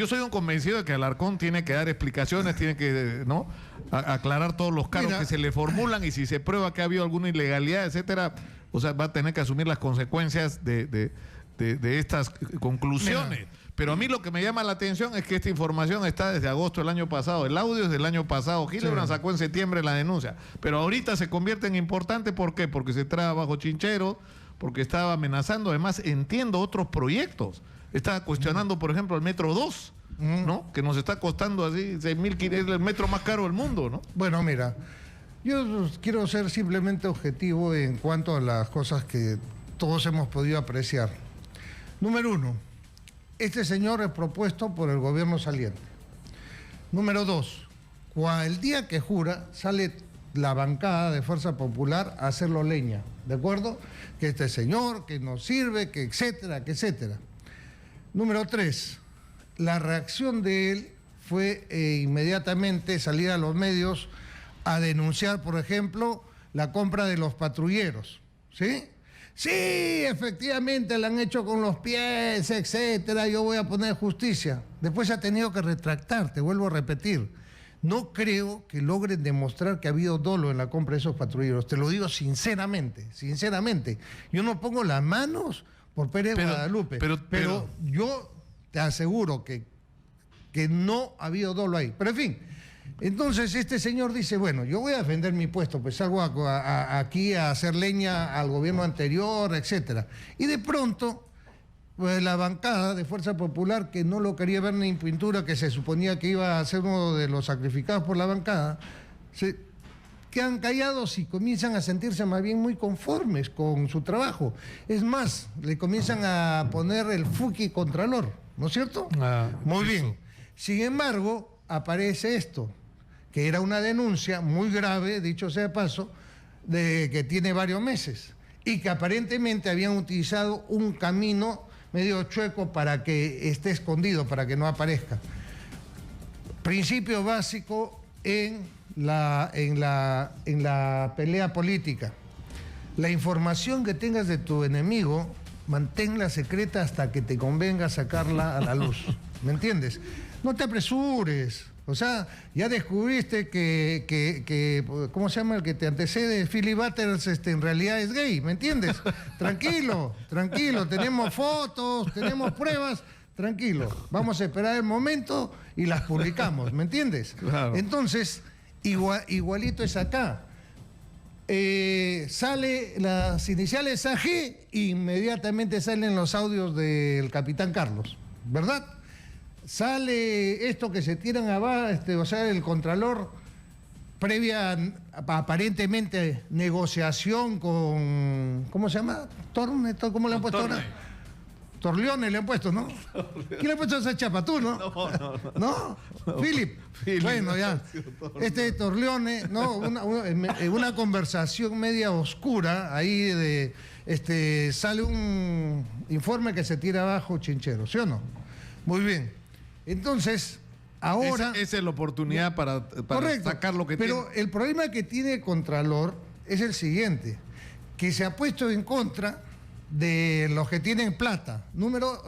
soy un convencido de que Alarcón tiene que dar explicaciones, tiene que, ¿no?, aclarar todos los cargos que se le formulan, y si se prueba que ha habido alguna ilegalidad, etcétera, o sea, va a tener que asumir las consecuencias de estas conclusiones. Pero a mí lo que me llama la atención es que esta información está desde agosto del año pasado. El audio es del año pasado. Hildebrand sacó en septiembre la denuncia. Pero ahorita se convierte en importante. ¿Por qué? Porque se trae bajo chinchero, porque estaba amenazando. Además, entiendo otros proyectos. Estaba cuestionando, por ejemplo, el Metro 2, ¿no? Que nos está costando así 6.000, es el metro más caro del mundo, ¿no? Bueno, mira, yo quiero ser simplemente objetivo en cuanto a las cosas que todos hemos podido apreciar. Número 1. Este señor es propuesto por el gobierno saliente. Número 2, el día que jura, sale la bancada de Fuerza Popular a hacerlo leña, ¿de acuerdo? Que este señor, que no sirve, que etcétera, que etcétera. Número 3, la reacción de él fue inmediatamente salir a los medios a denunciar, por ejemplo, la compra de los patrulleros, ¿sí? Sí, efectivamente la han hecho con los pies, etcétera, yo voy a poner justicia. Después ha tenido que retractar, te vuelvo a repetir. No creo que logren demostrar que ha habido dolo en la compra de esos patrulleros. Te lo digo sinceramente, sinceramente. Yo no pongo las manos por Pérez Guadalupe, pero yo te aseguro que no ha habido dolo ahí. Pero en fin, entonces este señor dice, bueno, yo voy a defender mi puesto, pues salgo aquí a hacer leña al gobierno anterior, etcétera. Y de pronto, pues la bancada de Fuerza Popular, que no lo quería ver ni en pintura, que se suponía que iba a ser uno de los sacrificados por la bancada, se quedan callados y comienzan a sentirse más bien muy conformes con su trabajo. Es más, le comienzan a poner el Fuqui Contralor, ¿no es cierto? Muy bien. Sin embargo, aparece esto, que era una denuncia muy grave, dicho sea de paso, de que tiene varios meses, y que aparentemente habían utilizado un camino medio chueco para que esté escondido, para que no aparezca. Principio básico en la pelea política. La información que tengas de tu enemigo, manténla secreta hasta que te convenga sacarla a la luz. ¿Me entiendes? No te apresures. O sea, ya descubriste que ¿cómo se llama el que te antecede? Philly Butters en realidad es gay, ¿me entiendes? Tranquilo, tranquilo, tenemos fotos, tenemos pruebas, tranquilo. Vamos a esperar el momento y las publicamos, ¿me entiendes? Claro. Entonces, igualito es acá. Sale las iniciales AG, inmediatamente salen los audios del capitán Carlos, ¿verdad? Sale esto que se tiran abajo, o sea, el Contralor, previa aparentemente negociación con, ¿cómo se llama? ¿Torne? ¿Cómo le han puesto ahora? Torleone le han puesto, ¿no? ¿Quién le ha puesto esa chapa? ¿Tú, no? No. Philip. Bueno, ya. Este Torleone, ¿no? Una conversación media oscura, ahí sale un informe que se tira abajo Chinchero, ¿sí o no? Muy bien. Entonces, ahora... Esa es la oportunidad para sacar lo que tiene. Pero el problema que tiene el Contralor es el siguiente, que se ha puesto en contra de los que tienen plata. Número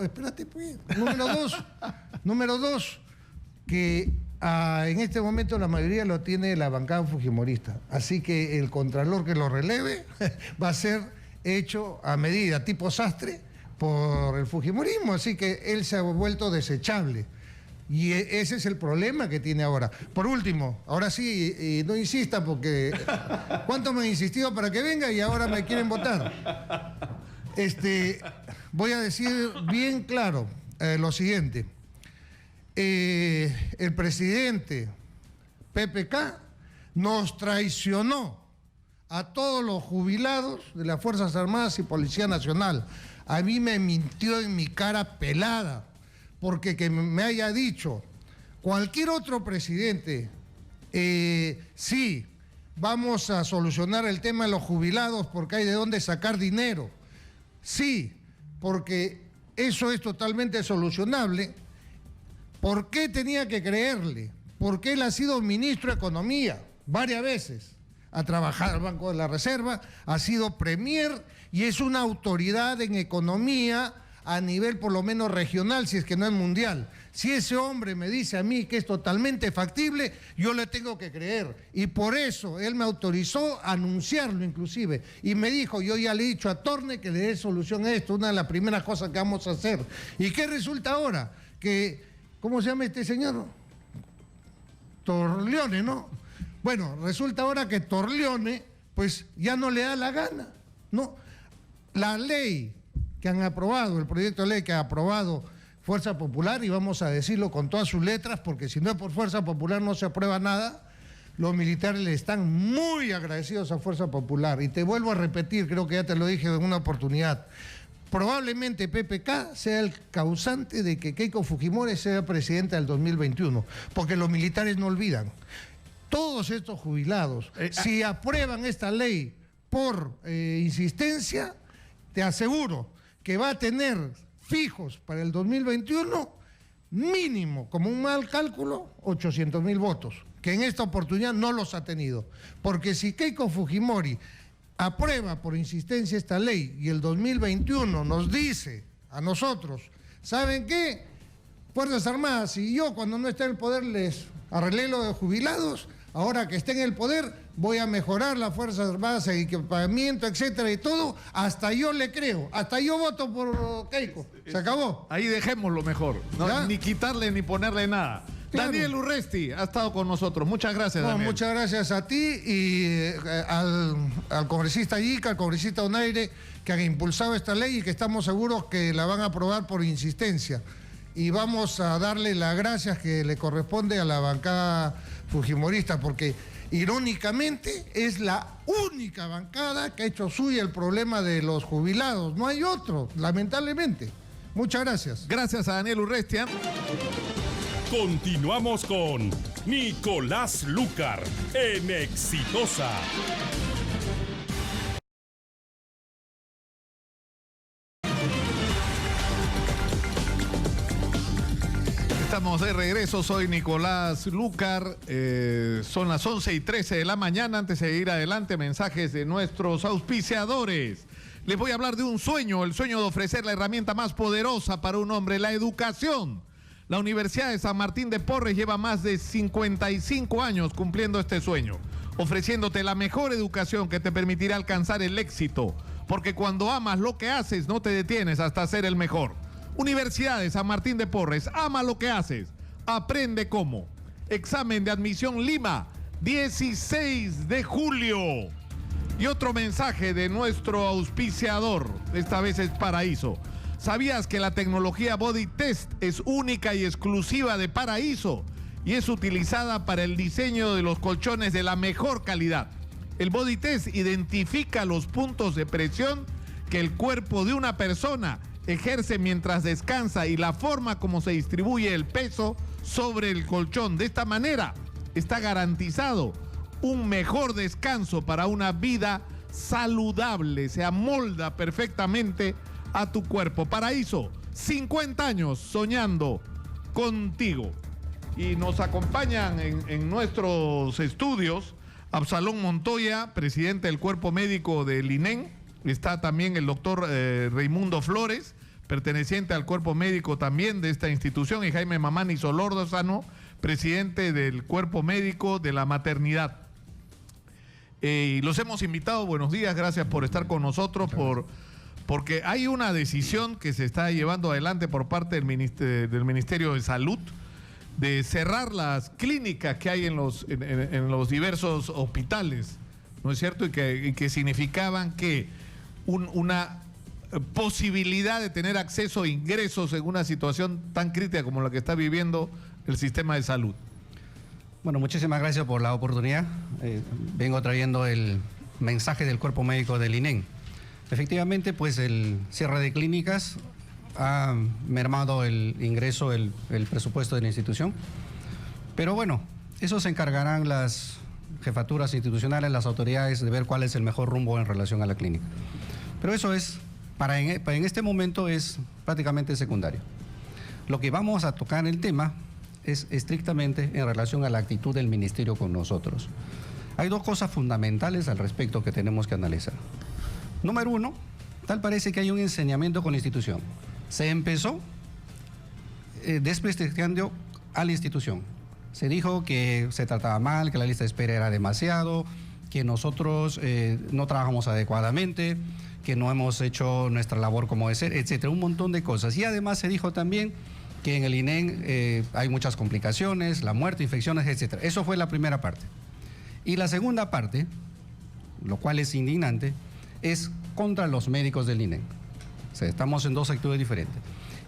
dos, que en este momento la mayoría lo tiene la bancada fujimorista. Así que el Contralor que lo releve va a ser hecho a medida, tipo sastre, por el fujimorismo. Así que él se ha vuelto desechable. Y ese es el problema que tiene ahora. Por último, ahora sí, no insistan porque ¿cuánto me han insistido para que venga y ahora me quieren votar? Voy a decir bien claro lo siguiente. El presidente PPK nos traicionó a todos los jubilados de las Fuerzas Armadas y Policía Nacional. A mí me mintió en mi cara pelada. Porque que me haya dicho cualquier otro presidente, sí, vamos a solucionar el tema de los jubilados porque hay de dónde sacar dinero. Sí, porque eso es totalmente solucionable. ¿Por qué tenía que creerle? Porque él ha sido ministro de Economía varias veces. Ha trabajado en el Banco de la Reserva, ha sido premier y es una autoridad en economía a nivel por lo menos regional, si es que no es mundial. Si ese hombre me dice a mí que es totalmente factible, yo le tengo que creer. Y por eso él me autorizó a anunciarlo inclusive. Y me dijo, yo ya le he dicho a Torne que le dé solución a esto, una de las primeras cosas que vamos a hacer. ¿Y qué resulta ahora? Que, ¿cómo se llama este señor? Torleone, ¿no? Bueno, resulta ahora que Torleone, pues ya no le da la gana, ¿no? La ley que han aprobado, el proyecto de ley que ha aprobado Fuerza Popular, y vamos a decirlo con todas sus letras, porque si no es por Fuerza Popular no se aprueba nada, los militares le están muy agradecidos a Fuerza Popular. Y te vuelvo a repetir, creo que ya te lo dije en una oportunidad, probablemente PPK sea el causante de que Keiko Fujimori sea presidenta del 2021, porque los militares no olvidan. todos estos jubilados, si aprueban esta ley por insistencia, te aseguro que va a tener fijos para el 2021 mínimo, como un mal cálculo, 800.000 votos, que en esta oportunidad no los ha tenido. Porque si Keiko Fujimori aprueba por insistencia esta ley y el 2021 nos dice a nosotros, ¿saben qué? Fuerzas Armadas, si yo cuando no esté en el poder les arreglé lo de jubilados, ahora que esté en el poder voy a mejorar las Fuerzas Armadas, el equipamiento, etcétera, y todo, hasta yo le creo, hasta yo voto por Keiko. Se acabó. Ahí dejémoslo mejor, ¿no? Ni quitarle ni ponerle nada. Claro. Daniel Urresti ha estado con nosotros. Muchas gracias, Daniel. Muchas gracias a ti y al congresista Yica, al congresista Donaire, que han impulsado esta ley y que estamos seguros que la van a aprobar por insistencia. Y vamos a darle las gracias que le corresponde a la bancada fujimorista, porque irónicamente es la única bancada que ha hecho suya el problema de los jubilados. No hay otro, lamentablemente. Muchas gracias. Gracias a Daniel Urresti. Continuamos con Nicolás Lucar en Exitosa. Estamos de regreso, soy Nicolás Lucar, son las 11:13 de la mañana. Antes de ir adelante, mensajes de nuestros auspiciadores. Les voy a hablar de un sueño, el sueño de ofrecer la herramienta más poderosa para un hombre, la educación. La Universidad de San Martín de Porres lleva más de 55 años cumpliendo este sueño, ofreciéndote la mejor educación que te permitirá alcanzar el éxito, porque cuando amas lo que haces no te detienes hasta ser el mejor. Universidad de San Martín de Porres, ama lo que haces, aprende cómo. Examen de admisión Lima, 16 de julio. Y otro mensaje de nuestro auspiciador, esta vez es Paraíso. ¿Sabías que la tecnología Body Test es única y exclusiva de Paraíso y es utilizada para el diseño de los colchones de la mejor calidad? El Body Test identifica los puntos de presión que el cuerpo de una persona ejerce mientras descansa y la forma como se distribuye el peso sobre el colchón. De esta manera está garantizado un mejor descanso para una vida saludable. Se amolda perfectamente a tu cuerpo. Paraíso, 50 años soñando contigo. Y nos acompañan en nuestros estudios Absalón Montoya, presidente del Cuerpo Médico del INEN. Está también el doctor Raimundo Flores, perteneciente al Cuerpo Médico también de esta institución, y Jaime Mamani Solórzano, presidente del Cuerpo Médico de la Maternidad. Y los hemos invitado, buenos días, gracias por estar con nosotros, porque hay una decisión que se está llevando adelante por parte del Ministerio de Salud de cerrar las clínicas que hay en los diversos hospitales, ¿no es cierto? Y que significaban que una posibilidad de tener acceso a ingresos en una situación tan crítica como la que está viviendo el sistema de salud. Bueno, muchísimas gracias por la oportunidad. Vengo trayendo el mensaje del Cuerpo Médico del INEN. Efectivamente, pues el cierre de clínicas ha mermado el ingreso, el presupuesto de la institución. Pero bueno, eso se encargarán las jefaturas institucionales, las autoridades, de ver cuál es el mejor rumbo en relación a la clínica. Pero eso es, en este momento es prácticamente secundario. Lo que vamos a tocar en el tema es estrictamente en relación a la actitud del ministerio con nosotros. Hay dos cosas fundamentales al respecto que tenemos que analizar. Número uno, tal parece que hay un ensañamiento con la institución. Se empezó desprestigiando a la institución. Se dijo que se trataba mal, que la lista de espera era demasiado, que nosotros no trabajamos adecuadamente, que no hemos hecho nuestra labor como debe ser, etcétera, un montón de cosas. Y además se dijo también que en el INEN hay muchas complicaciones, la muerte, infecciones, etcétera. Eso fue la primera parte. Y la segunda parte, lo cual es indignante, es contra los médicos del INEN. O sea, estamos en dos sectores diferentes.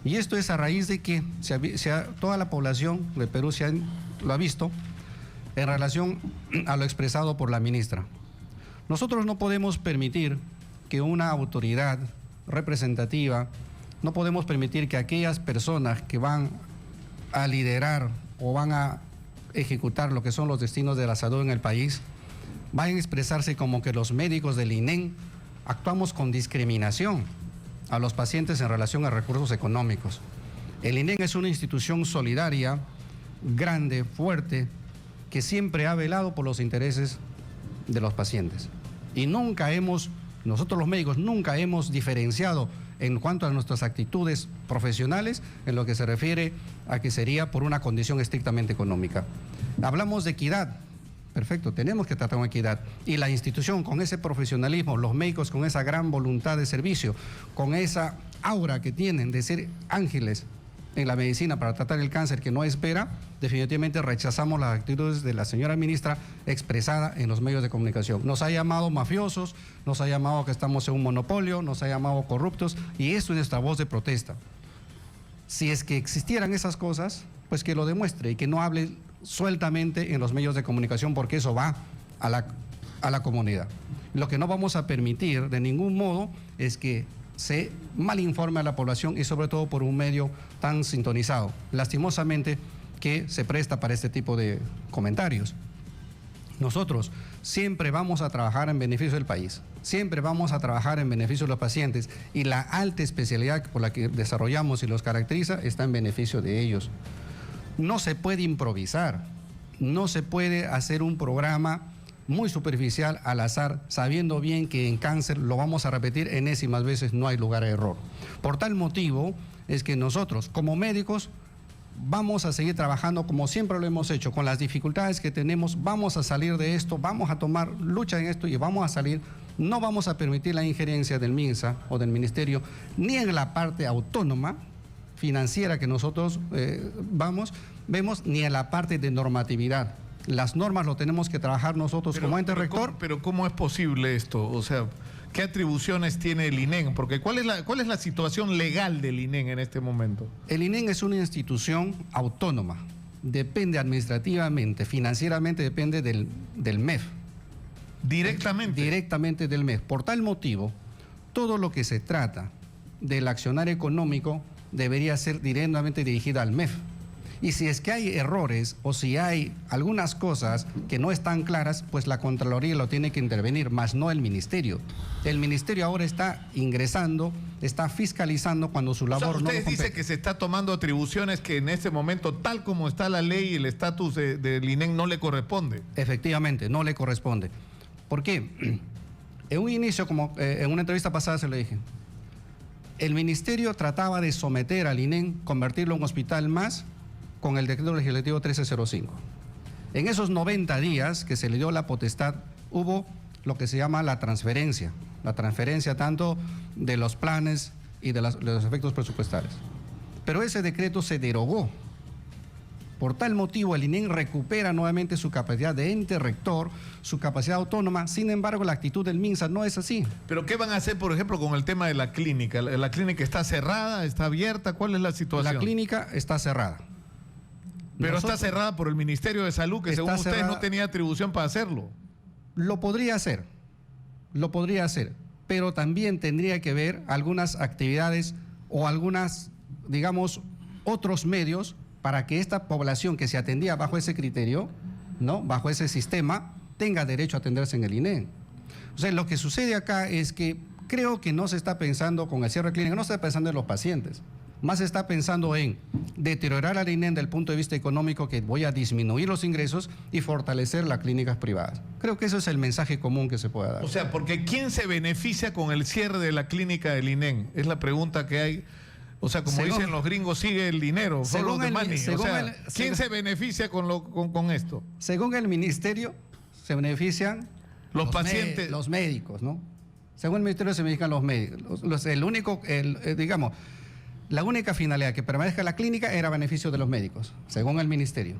Y esto es a raíz de que toda la población de Perú lo ha visto en relación a lo expresado por la ministra. Nosotros no podemos permitir que una autoridad representativa, no podemos permitir que aquellas personas que van a liderar o van a ejecutar lo que son los destinos de la salud en el país, van a expresarse como que los médicos del INEN actuamos con discriminación a los pacientes en relación a recursos económicos. El INEN es una institución solidaria, grande, fuerte, que siempre ha velado por los intereses de los pacientes. Y nosotros los médicos nunca hemos diferenciado en cuanto a nuestras actitudes profesionales en lo que se refiere a que sería por una condición estrictamente económica. Hablamos de equidad. Perfecto, tenemos que tratar con equidad. Y la institución con ese profesionalismo, los médicos con esa gran voluntad de servicio, con esa aura que tienen de ser ángeles en la medicina para tratar el cáncer que no espera, definitivamente rechazamos las actitudes de la señora ministra expresada en los medios de comunicación. Nos ha llamado mafiosos, nos ha llamado que estamos en un monopolio, nos ha llamado corruptos, y eso es nuestra voz de protesta. Si es que existieran esas cosas, pues que lo demuestre y que no hable sueltamente en los medios de comunicación, porque eso va a la comunidad. Lo que no vamos a permitir de ningún modo es que se malinforme a la población, y sobre todo por un medio tan sintonizado, lastimosamente, que se presta para este tipo de comentarios. Nosotros siempre vamos a trabajar en beneficio del país, siempre vamos a trabajar en beneficio de los pacientes, y la alta especialidad por la que desarrollamos y los caracteriza está en beneficio de ellos. No se puede improvisar, no se puede hacer un programa muy superficial, al azar, sabiendo bien que en cáncer, lo vamos a repetir enésimas veces, no hay lugar a error. Por tal motivo es que nosotros, como médicos, vamos a seguir trabajando como siempre lo hemos hecho, con las dificultades que tenemos, vamos a salir de esto, vamos a tomar lucha en esto y vamos a salir. No vamos a permitir la injerencia del MINSA o del Ministerio, ni en la parte autónoma financiera que nosotros vemos, ni en la parte de normatividad. Las normas lo tenemos que trabajar nosotros como ente rector. Pero ¿cómo es posible esto? O sea, ¿qué atribuciones tiene el INEN? Porque ¿cuál es la situación legal del INEN en este momento? El INEN es una institución autónoma, depende administrativamente, financieramente depende del MEF. ¿Directamente? Directamente del MEF. Por tal motivo, todo lo que se trata del accionar económico debería ser directamente dirigida al MEF. Y si es que hay errores o si hay algunas cosas que no están claras, pues la Contraloría lo tiene que intervenir, más no el Ministerio. El Ministerio ahora está ingresando, está fiscalizando cuando su labor no lo compete. Usted dice que se está tomando atribuciones que en este momento, tal como está la ley y el estatus del INEN, no le corresponde. Efectivamente, no le corresponde. ¿Por qué? En un inicio, como en una entrevista pasada se lo dije, el Ministerio trataba de someter al INEN, convertirlo en un hospital más, con el decreto legislativo 1305. En esos 90 días que se le dio la potestad, hubo lo que se llama la transferencia tanto de los planes y de los efectos presupuestales. Pero ese decreto se derogó. Por tal motivo, el INEN recupera nuevamente su capacidad de ente rector, su capacidad autónoma. Sin embargo, la actitud del MINSA no es así. ¿Pero qué van a hacer, por ejemplo, con el tema de la clínica? ¿La clínica está cerrada, está abierta? ¿Cuál es la situación? La clínica está cerrada. Pero está cerrada por el Ministerio de Salud, que según ustedes no tenía atribución para hacerlo. Lo podría hacer, pero también tendría que ver algunas actividades o algunas, digamos, otros medios para que esta población que se atendía bajo ese criterio, ¿no?, bajo ese sistema, tenga derecho a atenderse en el INEN. O sea, lo que sucede acá es que creo que no se está pensando con el cierre de clínica, no se está pensando en los pacientes. Más se está pensando en deteriorar al INEN desde el punto de vista económico, que voy a disminuir los ingresos y fortalecer las clínicas privadas. Creo que eso es el mensaje común que se puede dar. O sea, porque ¿quién se beneficia con el cierre de la clínica del INEN? Es la pregunta que hay. O sea, como dicen los gringos, sigue el dinero, follow the money. O sea, ¿quién se beneficia con esto? Según el Ministerio, se benefician los pacientes. Los médicos, ¿no? Según el Ministerio se benefician los médicos. Digamos, la única finalidad que permanezca la clínica era beneficio de los médicos, según el Ministerio.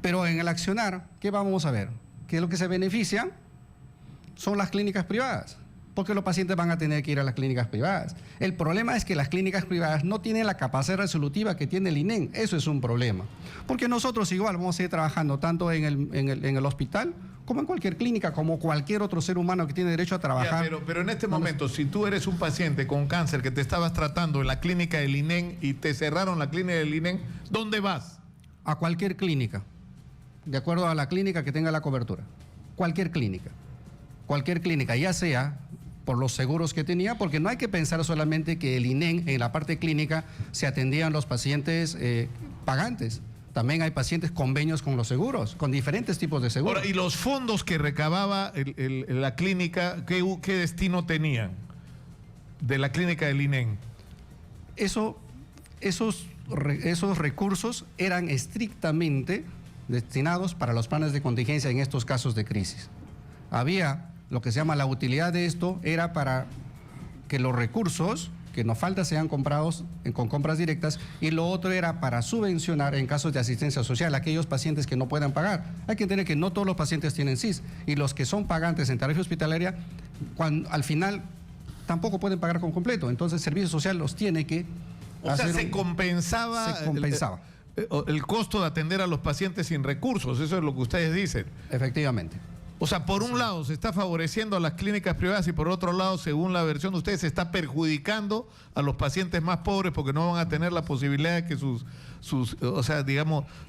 Pero en el accionar, ¿qué vamos a ver? Que lo que se benefician son las clínicas privadas, porque los pacientes van a tener que ir a las clínicas privadas. El problema es que las clínicas privadas no tienen la capacidad resolutiva que tiene el INEN. Eso es un problema. Porque nosotros igual vamos a ir trabajando tanto en el hospital como en cualquier clínica, como cualquier otro ser humano que tiene derecho a trabajar. Pero en este momento, si tú eres un paciente con cáncer que te estabas tratando en la clínica del INEN y te cerraron la clínica del INEN, ¿dónde vas? A cualquier clínica. de acuerdo a la clínica que tenga la cobertura. Cualquier clínica, ya sea por los seguros que tenía, porque no hay que pensar solamente que el INEM en la parte clínica se atendían los pacientes pagantes. También hay pacientes convenios con los seguros, con diferentes tipos de seguros. Ahora, ¿y los fondos que recababa la clínica, qué destino tenían de la clínica del INEM? Esos recursos eran estrictamente destinados para los planes de contingencia en estos casos de crisis. Había lo que se llama la utilidad de esto, era para que los recursos que nos falta sean comprados con compras directas, y lo otro era para subvencionar en casos de asistencia social a aquellos pacientes que no puedan pagar. Hay que entender que no todos los pacientes tienen SIS, y los que son pagantes en tarifa hospitalaria, al final tampoco pueden pagar con completo. Entonces el servicio social los tiene que se compensaba el costo de atender a los pacientes sin recursos. Eso es lo que ustedes dicen. Efectivamente. O sea, por un lado se está favoreciendo a las clínicas privadas y por otro lado, según la versión de ustedes, se está perjudicando a los pacientes más pobres porque no van a tener la posibilidad de que su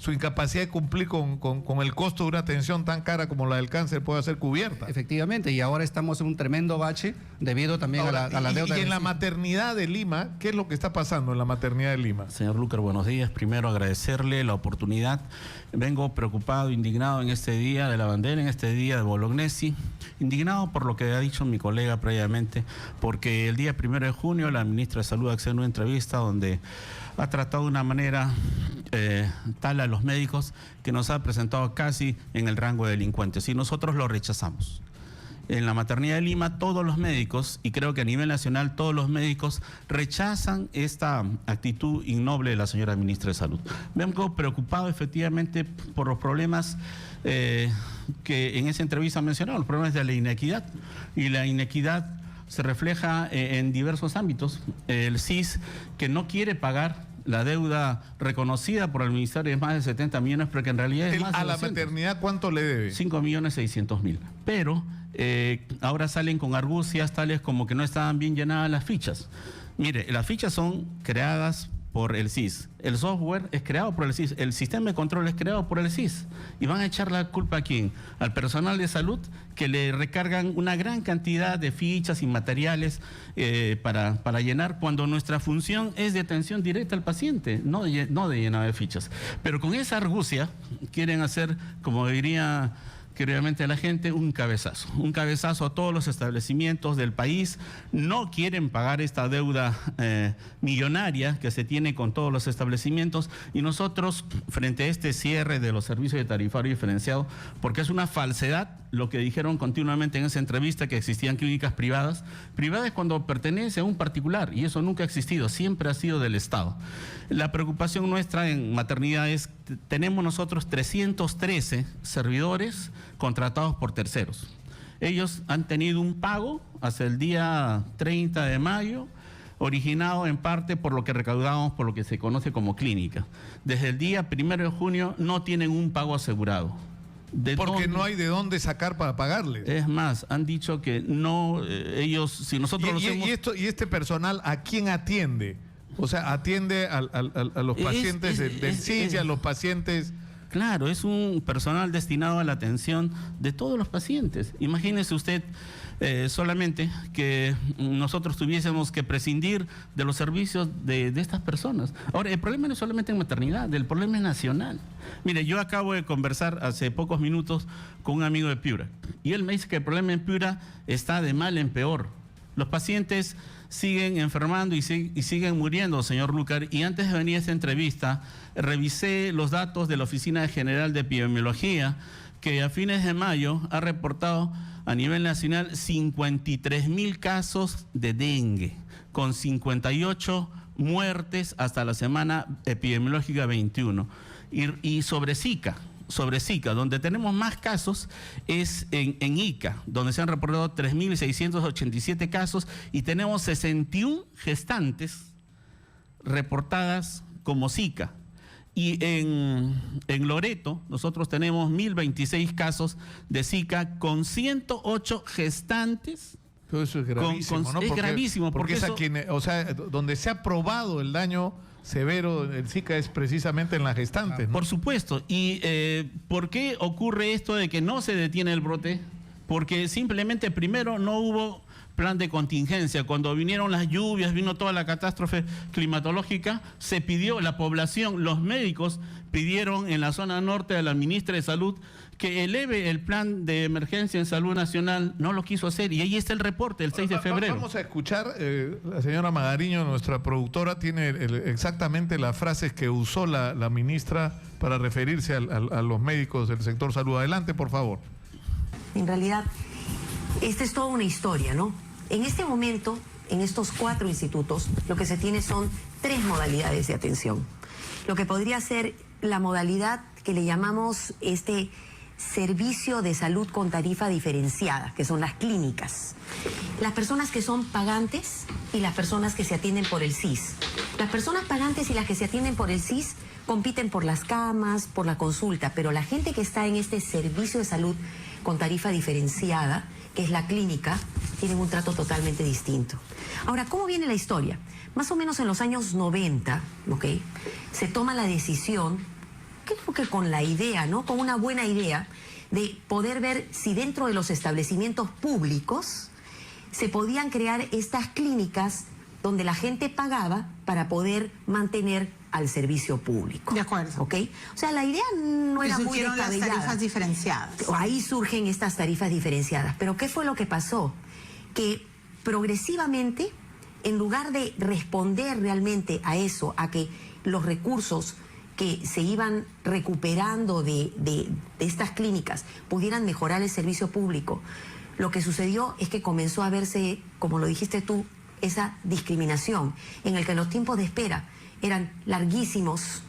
incapacidad de cumplir con el costo de una atención tan cara como la del cáncer pueda ser cubierta. Efectivamente, y ahora estamos en un tremendo bache debido también a la deuda. Y en la maternidad de Lima, ¿qué es lo que está pasando en la maternidad de Lima? Señor Lucar, buenos días. Primero agradecerle la oportunidad. Vengo preocupado, indignado en este día de la bandera, en este día de Bolognesi, indignado por lo que ha dicho mi colega previamente, porque el día 1 de junio la ministra de Salud accedió a una entrevista donde ha tratado de una manera tal a los médicos que nos ha presentado casi en el rango de delincuentes, y nosotros lo rechazamos. En la maternidad de Lima todos los médicos, y creo que a nivel nacional todos los médicos, rechazan esta actitud innoble de la señora ministra de Salud. Vengo preocupado efectivamente por los problemas que en esa entrevista mencionaron, los problemas de la inequidad, y la inequidad se refleja en diversos ámbitos. El SIS, que no quiere pagar la deuda reconocida por el Ministerio, es más de 70 millones, pero que en realidad es más de ¿A la 200. maternidad cuánto le debe? 5.600.000. Pero ahora salen con argucias tales como que no estaban bien llenadas las fichas. Mire, las fichas son creadas por el SIS. El software es creado por el SIS. El sistema de control es creado por el SIS. ¿Y van a echar la culpa a quién? Al personal de salud, que le recargan una gran cantidad de fichas y materiales para llenar, cuando nuestra función es de atención directa al paciente, no de llenado de fichas. Pero con esa argucia quieren hacer, como diría queridamente la gente, un cabezazo a todos los establecimientos del país. No quieren pagar esta deuda millonaria que se tiene con todos los establecimientos, y nosotros, frente a este cierre de los servicios de tarifario diferenciado, porque es una falsedad lo que dijeron continuamente en esa entrevista, que existían clínicas privadas cuando pertenece a un particular, y eso nunca ha existido, siempre ha sido del Estado. La preocupación nuestra en maternidad es, tenemos nosotros 313 servidores contratados por terceros. Ellos han tenido un pago hasta el día 30 de mayo, originado en parte por lo que recaudamos por lo que se conoce como clínica. Desde el día 1 de junio no tienen un pago asegurado. Porque no hay de dónde sacar para pagarles. Es más, han dicho que no, ellos, si nosotros ¿Y este personal a quién atiende? O sea, atiende a los pacientes del SIS y a los pacientes... Claro, es un personal destinado a la atención de todos los pacientes. Imagínese usted solamente que nosotros tuviésemos que prescindir de los servicios de estas personas. Ahora, el problema no es solamente en maternidad, el problema es nacional. Mire, yo acabo de conversar hace pocos minutos con un amigo de Piura, y él me dice que el problema en Piura está de mal en peor. Los pacientes siguen enfermando y siguen muriendo, señor Lucar. Y antes de venir a esta entrevista, revisé los datos de la Oficina General de Epidemiología, que a fines de mayo ha reportado a nivel nacional 53.000 casos de dengue, con 58 muertes hasta la semana epidemiológica 21. Y sobre Zika, donde tenemos más casos es en Ica, donde se han reportado 3.687 casos y tenemos 61 gestantes reportadas como Zika. Y en Loreto nosotros tenemos 1.026 casos de Zika con 108 gestantes Pero eso es gravísimo, ¿no? Es gravísimo porque es a eso, quien, o sea, donde se ha probado el daño severo del Zika es precisamente en las gestantes, ¿no? Por supuesto. ¿Y por qué ocurre esto de que no se detiene el brote? Porque simplemente primero no hubo plan de contingencia. Cuando vinieron las lluvias, vino toda la catástrofe climatológica, se pidió, la población, los médicos pidieron en la zona norte a la ministra de Salud que eleve el plan de emergencia en salud nacional. No lo quiso hacer y ahí está el reporte del 6 de febrero. Vamos a escuchar, la señora Magariño, nuestra productora, tiene exactamente las frases que usó la ministra para referirse a los médicos del sector salud. Adelante, por favor. En realidad, esta es toda una historia, ¿no? En este momento, en estos 4 institutos, lo que se tiene son 3 modalidades de atención. Lo que podría ser la modalidad que le llamamos servicio de salud con tarifa diferenciada, que son las clínicas. Las personas que son pagantes y las personas que se atienden por el SIS. Las personas pagantes y las que se atienden por el SIS compiten por las camas, por la consulta, pero la gente que está en este servicio de salud con tarifa diferenciada, que es la clínica, tienen un trato totalmente distinto. Ahora, ¿cómo viene la historia? Más o menos en los años 90, ¿ok?, se toma la decisión, creo que con la idea, ¿no?, con una buena idea, de poder ver si dentro de los establecimientos públicos se podían crear estas clínicas donde la gente pagaba para poder mantener al servicio público. De acuerdo. ¿Ok? O sea, la idea no era muy descabellada. Las tarifas diferenciadas. Ahí surgen estas tarifas diferenciadas. Pero ¿qué fue lo que pasó? Que progresivamente, en lugar de responder realmente a eso, a que los recursos que se iban recuperando de estas clínicas pudieran mejorar el servicio público, lo que sucedió es que comenzó a verse, como lo dijiste tú, esa discriminación, en el que los tiempos de espera eran larguísimos,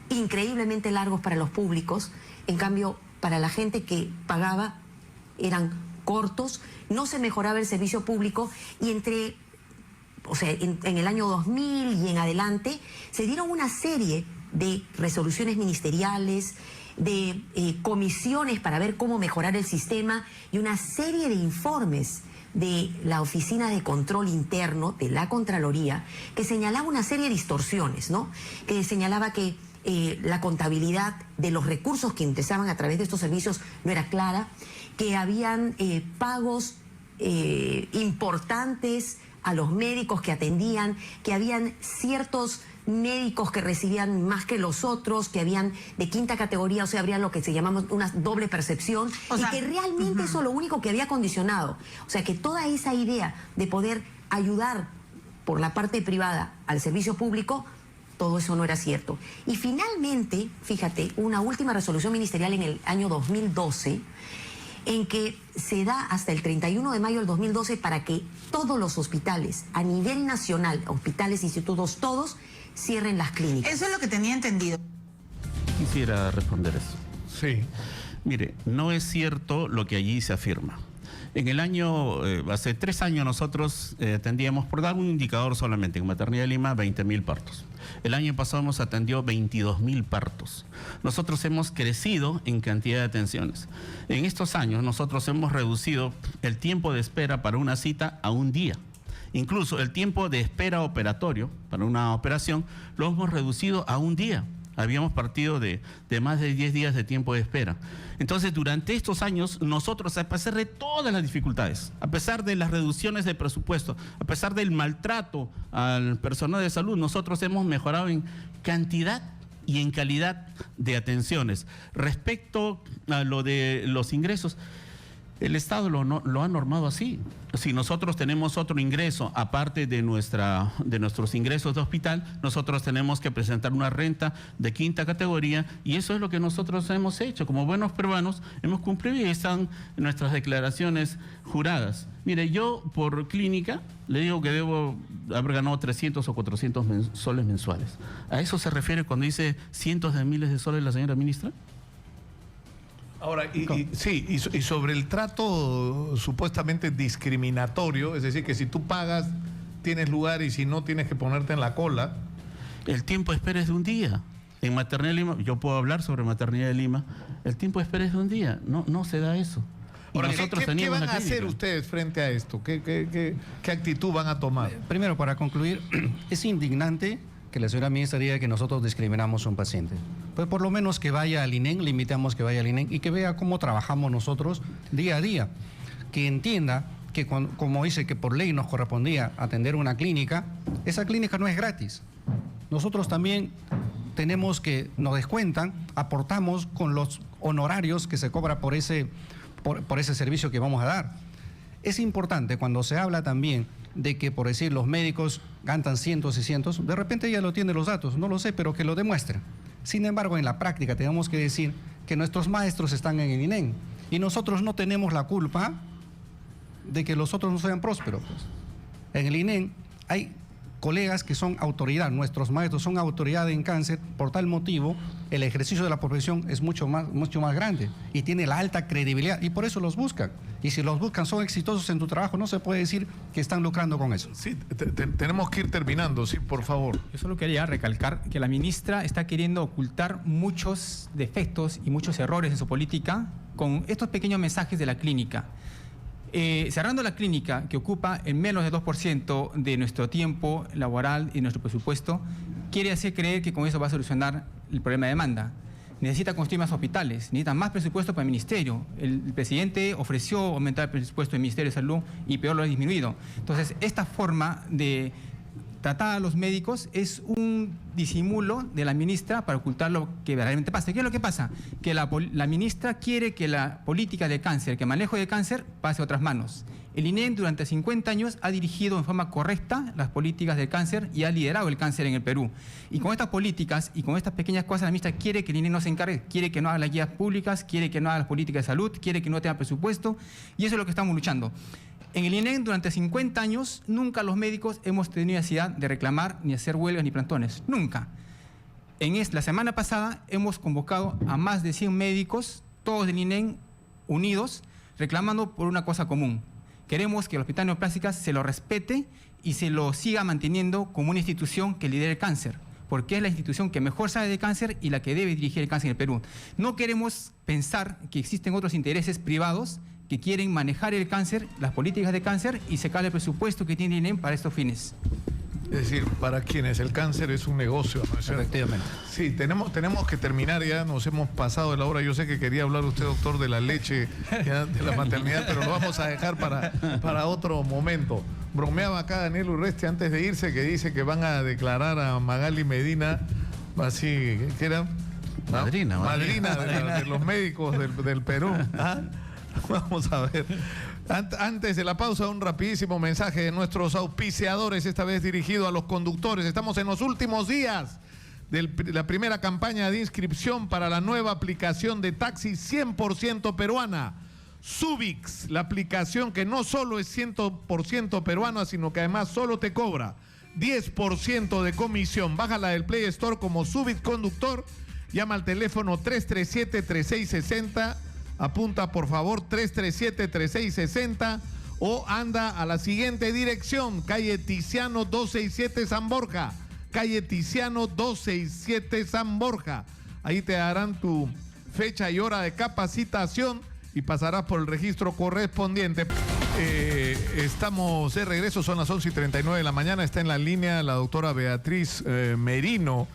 increíblemente largos para los públicos, en cambio, para la gente que pagaba eran cortos, no se mejoraba el servicio público y en el año 2000 y en adelante se dieron una serie de resoluciones ministeriales, de comisiones para ver cómo mejorar el sistema y una serie de informes de la Oficina de Control Interno de la Contraloría que señalaba una serie de distorsiones, ¿no? Que señalaba que la contabilidad de los recursos que ingresaban a través de estos servicios no era clara, que habían pagos importantes a los médicos que atendían, que habían ciertos médicos que recibían más que los otros, que habían de quinta categoría, o sea, habría lo que se llamamos una doble percepción, y que realmente eso lo único que había condicionado, o sea, que toda esa idea de poder ayudar por la parte privada al servicio público, todo eso no era cierto. Y finalmente, fíjate, una última resolución ministerial en el año 2012, en que se da hasta el 31 de mayo del 2012 para que todos los hospitales a nivel nacional, hospitales, institutos, todos cierren las clínicas. Eso es lo que tenía entendido. Quisiera responder eso. Sí. Mire, no es cierto lo que allí se afirma. En el año, hace 3 años nosotros atendíamos, por dar un indicador solamente, en Maternidad de Lima, 20.000 partos. El año pasado hemos atendido 22.000 partos. Nosotros hemos crecido en cantidad de atenciones. En estos años nosotros hemos reducido el tiempo de espera para una cita a un día. Incluso el tiempo de espera operatorio para una operación lo hemos reducido a un día. Habíamos partido de más de 10 días de tiempo de espera. Entonces, durante estos años, nosotros, a pesar de todas las dificultades, a pesar de las reducciones de presupuesto, a pesar del maltrato al personal de salud, nosotros hemos mejorado en cantidad y en calidad de atenciones. Respecto a lo de los ingresos, el Estado lo ha normado así. Si nosotros tenemos otro ingreso, aparte de nuestros ingresos de hospital, nosotros tenemos que presentar una renta de quinta categoría y eso es lo que nosotros hemos hecho. Como buenos peruanos hemos cumplido y están nuestras declaraciones juradas. Mire, yo por clínica le digo que debo haber ganado 300 o 400 soles mensuales. ¿A eso se refiere cuando dice cientos de miles de soles la señora ministra? Ahora, y sobre el trato supuestamente discriminatorio, es decir, que si tú pagas tienes lugar y si no tienes que ponerte en la cola. El tiempo de espera es de un día. En Maternidad de Lima, yo puedo hablar sobre Maternidad de Lima, el tiempo de espera es de un día, no se da eso. Ahora, nosotros ¿qué teníamos van la a hacer clínica. ustedes frente a esto? ¿Qué actitud van a tomar? Primero, para concluir, es indignante que la señora ministra diga que nosotros discriminamos a un paciente. Pues por lo menos que vaya al INEN, le invitamos que vaya al INEN y que vea cómo trabajamos nosotros día a día. Que entienda que como dice que por ley nos correspondía atender una clínica, esa clínica no es gratis. Nosotros también tenemos que, nos descuentan, aportamos con los honorarios que se cobra por ese servicio que vamos a dar. Es importante cuando se habla también de que, por decir, los médicos ganan cientos y cientos, de repente ella lo tiene los datos, no lo sé, pero que lo demuestren. Sin embargo, en la práctica tenemos que decir que nuestros maestros están en el INEN y nosotros no tenemos la culpa de que los otros no sean prósperos. Pues. En el INEN hay colegas que son autoridad, nuestros maestros son autoridad en cáncer, por tal motivo el ejercicio de la profesión es mucho más grande y tiene la alta credibilidad y por eso los buscan. Y si los buscan, son exitosos en tu trabajo, no se puede decir que están lucrando con eso. Sí, tenemos que ir terminando, sí, por favor. Yo solo quería recalcar que la ministra está queriendo ocultar muchos defectos y muchos errores en su política con estos pequeños mensajes de la clínica. Cerrando la clínica, que ocupa en menos de 2% de nuestro tiempo laboral y nuestro presupuesto, quiere hacer creer que con eso va a solucionar el problema de demanda. Necesita construir más hospitales, necesita más presupuesto para el ministerio. El presidente ofreció aumentar el presupuesto del Ministerio de Salud y peor lo ha disminuido. Entonces, esta forma de tratar a los médicos es un disimulo de la ministra para ocultar lo que verdaderamente pasa. ¿Qué es lo que pasa? Que la ministra quiere que la política de cáncer, que el manejo de cáncer, pase a otras manos. El INEN durante 50 años ha dirigido en forma correcta las políticas del cáncer y ha liderado el cáncer en el Perú. Y con estas políticas y con estas pequeñas cosas, la ministra quiere que el INEN no se encargue, quiere que no haga las guías públicas, quiere que no haga las políticas de salud, quiere que no tenga presupuesto, y eso es lo que estamos luchando. En el INEN, durante 50 años, nunca los médicos hemos tenido necesidad de reclamar, ni hacer huelgas, ni plantones. Nunca. La semana pasada hemos convocado a más de 100 médicos, todos del INEN, unidos, reclamando por una cosa común. Queremos que el Hospital Neoplásicas se lo respete y se lo siga manteniendo como una institución que lidere el cáncer, porque es la institución que mejor sabe de cáncer y la que debe dirigir el cáncer en el Perú. No queremos pensar que existen otros intereses privados que quieren manejar el cáncer, las políticas de cáncer y sacar el presupuesto que tiene el INEN para estos fines. Es decir, para quienes el cáncer es un negocio, ¿no es cierto? Efectivamente. Sí, tenemos que terminar ya, nos hemos pasado de la hora. Yo sé que quería hablar usted, doctor, de la leche, ya, de la maternidad, pero lo vamos a dejar para otro momento. Bromeaba acá Daniel Urresti antes de irse, que dice que van a declarar a Magali Medina, así, ¿qué era? Madrina de los médicos del Perú. ¿Ah? Vamos a ver. Antes de la pausa, un rapidísimo mensaje de nuestros auspiciadores, esta vez dirigido a los conductores. Estamos en los últimos días de la primera campaña de inscripción para la nueva aplicación de taxi 100% peruana, Subix, la aplicación que no solo es 100% peruana, sino que además solo te cobra 10% de comisión. Bájala del Play Store como Subix Conductor, llama al teléfono 337-3660. Apunta, por favor, 337-3660 o anda a la siguiente dirección, calle Tiziano 267 San Borja, calle Tiziano 267 San Borja. Ahí te darán tu fecha y hora de capacitación y pasarás por el registro correspondiente. Estamos de regreso, son las 11:39 de la mañana, está en la línea la doctora Beatriz Merino,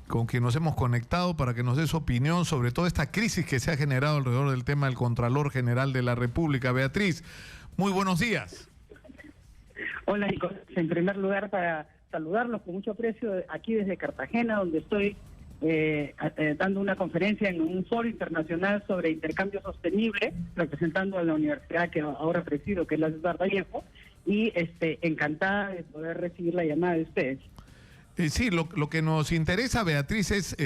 con quien nos hemos conectado para que nos dé su opinión sobre toda esta crisis que se ha generado alrededor del tema del Contralor General de la República. Beatriz, muy buenos días. Hola, Nicolás. En primer lugar, para saludarlos con mucho aprecio aquí desde Cartagena, donde estoy dando una conferencia en un foro internacional sobre intercambio sostenible, representando a la universidad que ahora presido, que es la César Vallejo, y encantada de poder recibir la llamada de ustedes. Sí, lo que nos interesa, Beatriz, es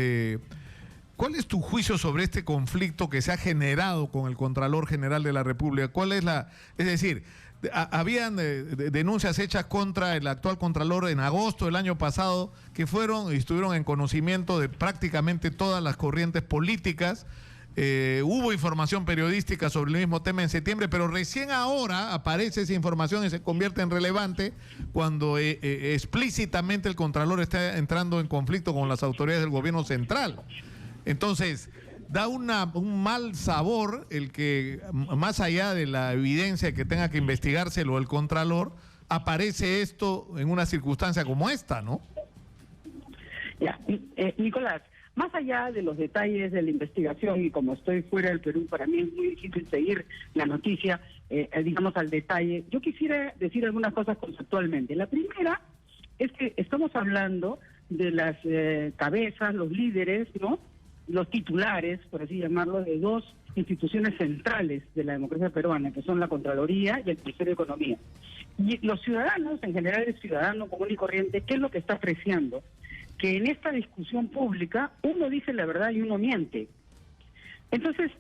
¿cuál es tu juicio sobre este conflicto que se ha generado con el Contralor General de la República? ¿Cuál es es decir, habían denuncias hechas contra el actual Contralor en agosto del año pasado que fueron y estuvieron en conocimiento de prácticamente todas las corrientes políticas? Hubo información periodística sobre el mismo tema en septiembre, pero recién ahora aparece esa información y se convierte en relevante cuando explícitamente el Contralor está entrando en conflicto con las autoridades del gobierno central. Entonces, da un mal sabor el que, más allá de la evidencia que tenga que investigárselo el Contralor, aparece esto en una circunstancia como esta, ¿no? Ya, Nicolás, más allá de los detalles de la investigación, y como estoy fuera del Perú, para mí es muy difícil seguir la noticia, digamos, al detalle. Yo quisiera decir algunas cosas conceptualmente. La primera es que estamos hablando de las cabezas, los líderes, ¿no?, los titulares, por así llamarlo, de dos instituciones centrales de la democracia peruana, que son la Contraloría y el Ministerio de Economía. Y los ciudadanos, en general el ciudadano común y corriente, ¿qué es lo que está apreciando? Que en esta discusión pública uno dice la verdad y uno miente. Entonces,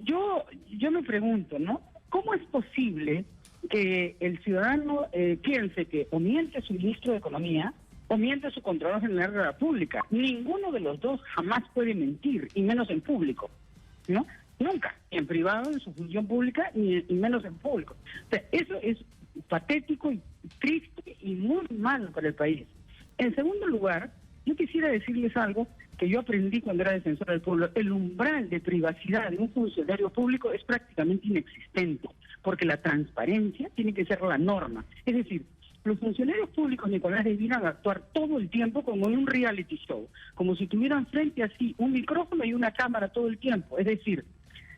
yo me pregunto, ¿no? ¿Cómo es posible que el ciudadano piense que o miente su ministro de Economía o miente su Contralor General de la República? Ninguno de los dos jamás puede mentir, y menos en público, ¿no? Nunca, en privado, en su función pública, y menos en público. O sea, eso es patético y triste y muy malo para el país. En segundo lugar, yo quisiera decirles algo que yo aprendí cuando era defensor del pueblo. El umbral de privacidad de un funcionario público es prácticamente inexistente, porque la transparencia tiene que ser la norma. Es decir, los funcionarios públicos, Nicolás, debieran actuar todo el tiempo como en un reality show, como si tuvieran frente a sí un micrófono y una cámara todo el tiempo. Es decir,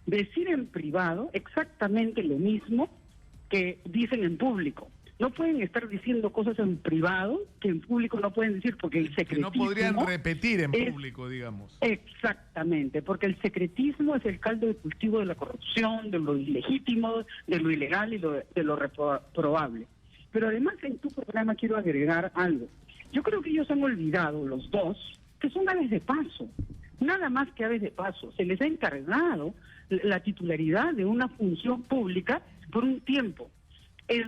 decir en privado exactamente lo mismo que dicen en público. No pueden estar diciendo cosas en privado que en público no pueden decir, porque el secretismo... Que no podrían repetir en público, digamos. Exactamente, porque el secretismo es el caldo de cultivo de la corrupción, de lo ilegítimo, de lo ilegal y de lo reprobable. Pero además en tu programa quiero agregar algo. Yo creo que ellos han olvidado, los dos, que son aves de paso. Nada más que aves de paso. Se les ha encargado la titularidad de una función pública por un tiempo.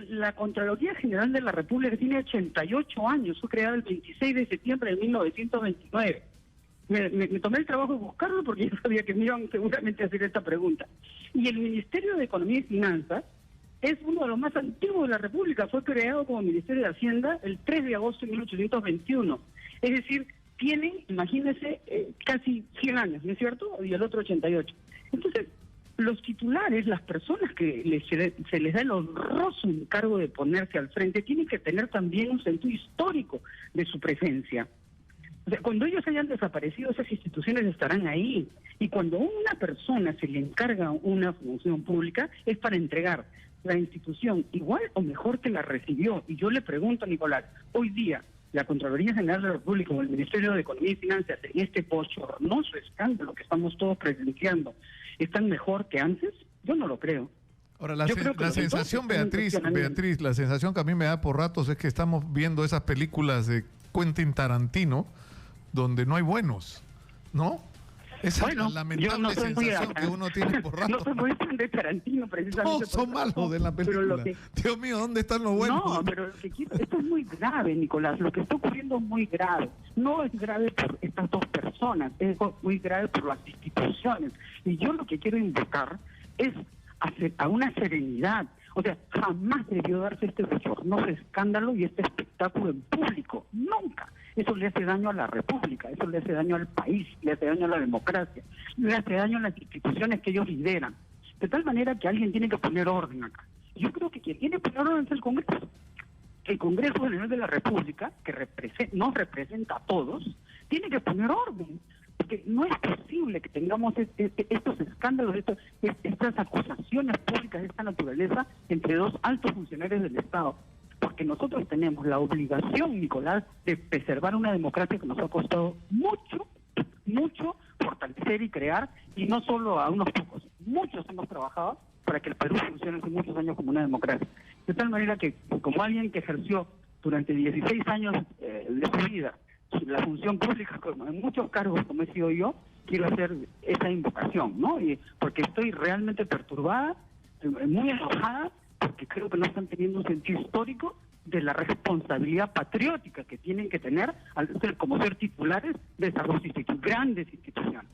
La Contraloría General de la República tiene 88 años, fue creada el 26 de septiembre de 1929. Me tomé el trabajo de buscarlo porque yo sabía que me iban seguramente a hacer esta pregunta. Y el Ministerio de Economía y Finanzas es uno de los más antiguos de la República, fue creado como Ministerio de Hacienda el 3 de agosto de 1821. Es decir, tienen, imagínense, casi 100 años, ¿no es cierto? Y el otro 88. Entonces, los titulares, las personas que se les da el honroso encargo de ponerse al frente, tienen que tener también un sentido histórico de su presencia. O sea, cuando ellos hayan desaparecido, esas instituciones estarán ahí. Y cuando a una persona se le encarga una función pública, es para entregar la institución igual o mejor que la recibió. Y yo le pregunto a Nicolás, hoy día, la Contraloría General de la República o el Ministerio de Economía y Finanzas, en este bochornoso escándalo que estamos todos presenciando, ¿están mejor que antes? Yo no lo creo. Ahora, la sensación, Beatriz, la sensación que a mí me da por ratos es que estamos viendo esas películas de Quentin Tarantino donde no hay buenos, ¿no? Esa es la lamentable sensación que uno tiene por ratos. No soy muy fan de Tarantino, precisamente. No, son malos de la película. Dios mío, ¿dónde están los buenos? No, pero esto es muy grave, Nicolás. Lo que está ocurriendo es muy grave. No es grave por estas dos personas, es muy grave por las instituciones. Y yo lo que quiero invocar es a una serenidad. O sea, jamás debió darse este bochornoso escándalo y este espectáculo en público. Nunca. Eso le hace daño a la República, eso le hace daño al país, le hace daño a la democracia, le hace daño a las instituciones que ellos lideran. De tal manera que alguien tiene que poner orden acá. Yo creo que quien tiene que poner orden es el Congreso. El Congreso General de la República, que nos representa a todos, tiene que poner orden. Porque no es posible que tengamos estos escándalos, estas acusaciones públicas de esta naturaleza entre dos altos funcionarios del Estado. Porque nosotros tenemos la obligación, Nicolás, de preservar una democracia que nos ha costado mucho, mucho fortalecer y crear, y no solo a unos pocos. Muchos hemos trabajado para que el Perú funcione hace muchos años como una democracia. De tal manera que, como alguien que ejerció durante 16 años de su vida la función pública, en muchos cargos como he sido yo, quiero hacer esa invocación, ¿no? Y porque estoy realmente perturbada, muy enojada, porque creo que no están teniendo un sentido histórico de la responsabilidad patriótica que tienen que tener como ser titulares de esas dos grandes instituciones.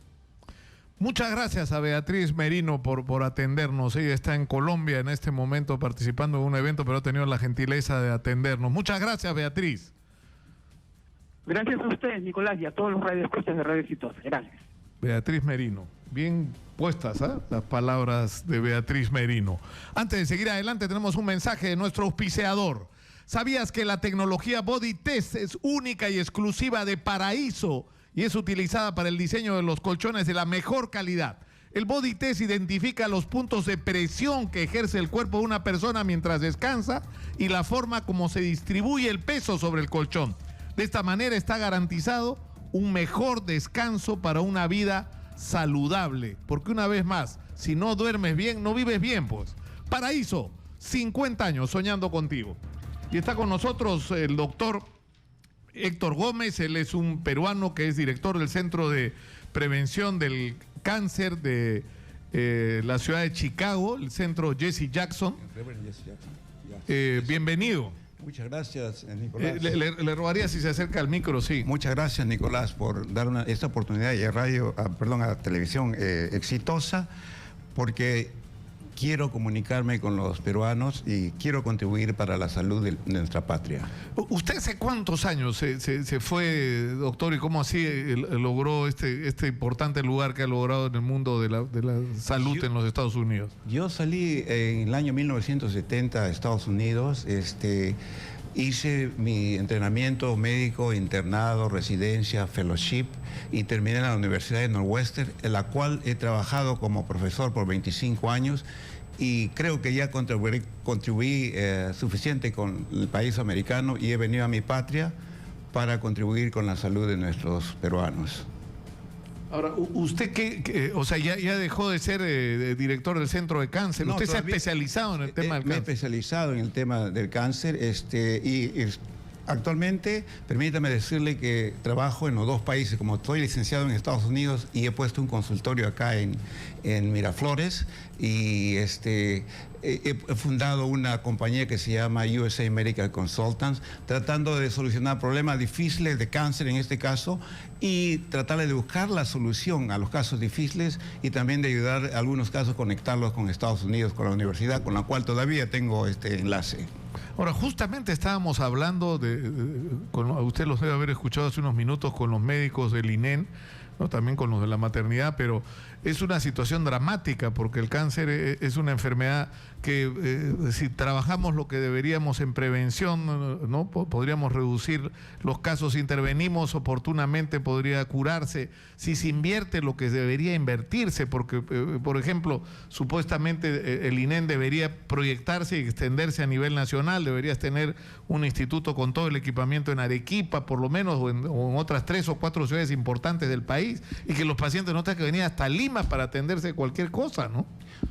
Muchas gracias a Beatriz Merino por atendernos. Ella está en Colombia en este momento participando en un evento, pero ha tenido la gentileza de atendernos. Muchas gracias, Beatriz. Gracias a ustedes, Nicolás, y a todos los radioescuchas de Radio Exitosa. Gracias. Beatriz Merino. Bien puestas, ¿eh?, las palabras de Beatriz Merino. Antes de seguir adelante, tenemos un mensaje de nuestro auspiciador. ¿Sabías que la tecnología Body Test es única y exclusiva de Paraíso y es utilizada para el diseño de los colchones de la mejor calidad? El Body Test identifica los puntos de presión que ejerce el cuerpo de una persona mientras descansa y la forma como se distribuye el peso sobre el colchón. De esta manera está garantizado un mejor descanso para una vida saludable. Porque una vez más, si no duermes bien, no vives bien, pues. Paraíso, 50 años soñando contigo. Y está con nosotros el doctor Héctor Gómez. Él es un peruano que es director del Centro de Prevención del Cáncer de la ciudad de Chicago, el Centro Jesse Jackson. Bienvenido. Muchas gracias, Nicolás. Le rogaría si se acerca al micro, sí. Muchas gracias, Nicolás, por dar esta oportunidad y a televisión exitosa, porque quiero comunicarme con los peruanos y quiero contribuir para la salud de nuestra patria. ¿Usted hace cuántos años se fue, doctor, y cómo así logró este importante lugar que ha logrado en el mundo de la salud en los Estados Unidos? Yo salí en el año 1970 a Estados Unidos. Hice mi entrenamiento médico, internado, residencia, fellowship y terminé en la Universidad de Northwestern, en la cual he trabajado como profesor por 25 años y creo que ya contribuí suficiente con el país americano y he venido a mi patria para contribuir con la salud de nuestros peruanos. Ahora, ¿usted o sea, ya dejó de ser director del Centro de Cáncer? ¿Usted se ha especializado en el tema del cáncer? Me he especializado en el tema del cáncer actualmente, permítame decirle que trabajo en los dos países. Como estoy licenciado en Estados Unidos y he puesto un consultorio acá en Miraflores y he fundado una compañía que se llama USA Medical Consultants, tratando de solucionar problemas difíciles de cáncer en este caso y tratar de buscar la solución a los casos difíciles y también de ayudar a algunos casos a conectarlos con Estados Unidos, con la universidad, con la cual todavía tengo este enlace. Ahora, justamente estábamos hablando usted los debe haber escuchado hace unos minutos con los médicos del INEN, ¿no?, también con los de la maternidad, pero es una situación dramática porque el cáncer es una enfermedad que si trabajamos lo que deberíamos en prevención, ¿no?, podríamos reducir los casos. Si intervenimos oportunamente podría curarse. Si se invierte lo que debería invertirse, porque por ejemplo, supuestamente el INEN debería proyectarse y extenderse a nivel nacional, deberías tener un instituto con todo el equipamiento en Arequipa, por lo menos, o en otras 3 o 4 ciudades importantes del país, y que los pacientes no tengan que venir hasta Lima para atenderse de cualquier cosa, ¿no?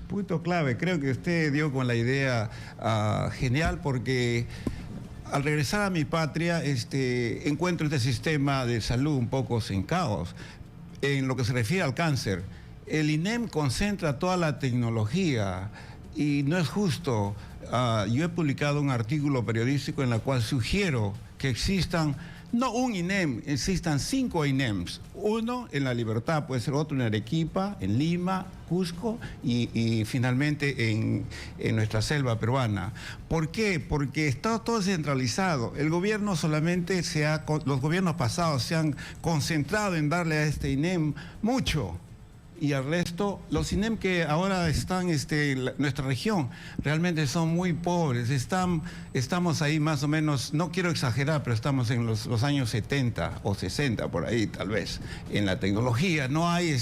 Punto clave, creo que usted dio con la idea genial, porque al regresar a mi patria encuentro este sistema de salud un poco sin caos. En lo que se refiere al cáncer, el INEM concentra toda la tecnología y no es justo. Yo he publicado un artículo periodístico en el cual sugiero que existan no un INEM, existan 5 INEMs. Uno en La Libertad, puede ser otro en Arequipa, en Lima, Cusco y finalmente en nuestra selva peruana. ¿Por qué? Porque está todo centralizado. El gobierno solamente los gobiernos pasados se han concentrado en darle a este INEM mucho. Y al resto, los INEM que ahora están en nuestra región realmente son muy pobres. Estamos ahí más o menos, no quiero exagerar, pero estamos en los años 70 o 60 por ahí tal vez. En la tecnología no hay,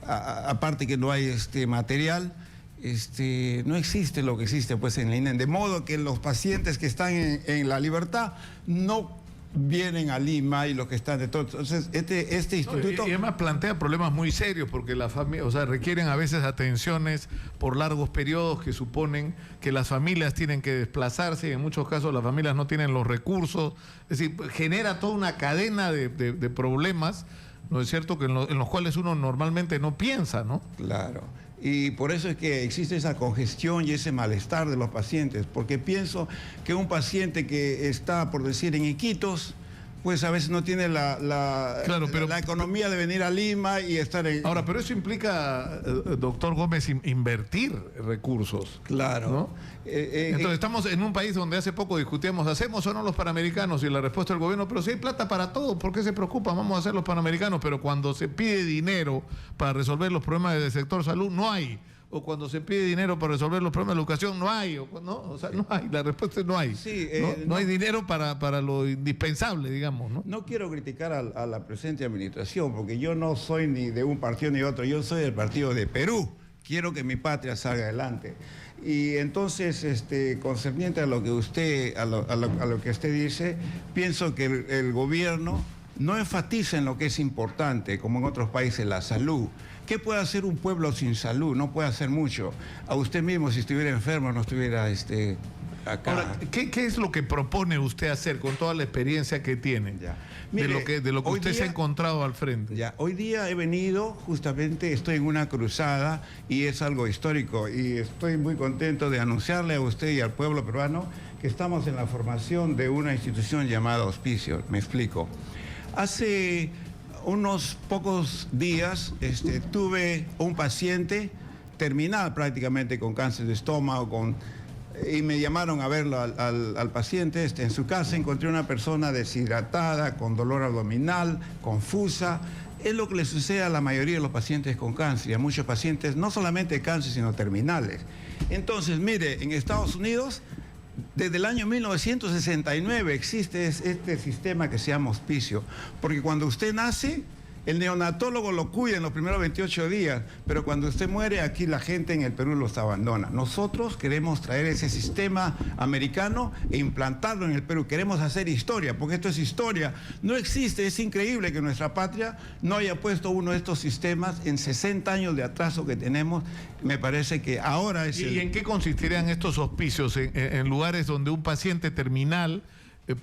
aparte que no hay material, no existe lo que existe pues en la INEM. De modo que los pacientes que están en La Libertad no vienen a Lima y los que están de todo. Entonces, este instituto... Y además plantea problemas muy serios porque las familias, requieren a veces atenciones por largos periodos que suponen que las familias tienen que desplazarse y en muchos casos las familias no tienen los recursos. Es decir, genera toda una cadena de problemas, ¿no es cierto?, que en los cuales uno normalmente no piensa, ¿no? Claro. Y por eso es que existe esa congestión y ese malestar de los pacientes, porque pienso que un paciente que está, por decir, en Iquitos, pues a veces no tiene la economía de venir a Lima y estar en... Ahora, pero eso implica, doctor Gómez, invertir recursos. Claro. ¿no? Entonces estamos en un país donde hace poco discutíamos, ¿hacemos o no los Panamericanos? Y la respuesta del gobierno, pero si hay plata para todo, ¿por qué se preocupan? Vamos a hacer los Panamericanos, pero cuando se pide dinero para resolver los problemas del sector salud, no hay. O cuando se pide dinero para resolver los problemas de educación, no hay. O sea, no hay. La respuesta es no hay. Sí, no hay dinero para lo indispensable, digamos. No quiero criticar a la presente administración, porque yo no soy ni de un partido ni otro. Yo soy del partido de Perú. Quiero que mi patria salga adelante. Y entonces, concerniente a lo que usted, a lo que usted dice, pienso que el gobierno no enfatiza en lo que es importante, como en otros países, la salud. ¿Qué puede hacer un pueblo sin salud? No puede hacer mucho. A usted mismo, si estuviera enfermo, no estuviera acá. Ahora, ¿qué es lo que propone usted hacer con toda la experiencia que tiene? Ya. Mire, de lo que usted se ha encontrado al frente. Ya, hoy día he venido, justamente estoy en una cruzada y es algo histórico y estoy muy contento de anunciarle a usted y al pueblo peruano que estamos en la formación de una institución llamada Hospicio. Me explico. Hace unos pocos días tuve un paciente terminal prácticamente con cáncer de estómago, y me llamaron a verlo al paciente. En su casa encontré una persona deshidratada, con dolor abdominal, confusa. Es lo que le sucede a la mayoría de los pacientes con cáncer, y a muchos pacientes, no solamente cáncer, sino terminales. Entonces, mire, en Estados Unidos, desde el año 1969 existe este sistema que se llama hospicio, porque cuando usted nace, el neonatólogo lo cuida en los primeros 28 días, pero cuando usted muere, aquí la gente en el Perú los abandona. Nosotros queremos traer ese sistema americano e implantarlo en el Perú. Queremos hacer historia, porque esto es historia. No existe, es increíble que nuestra patria no haya puesto uno de estos sistemas en 60 años de atraso que tenemos. Me parece que ahora es... ¿Y en qué consistirían estos hospicios? ¿En lugares donde un paciente terminal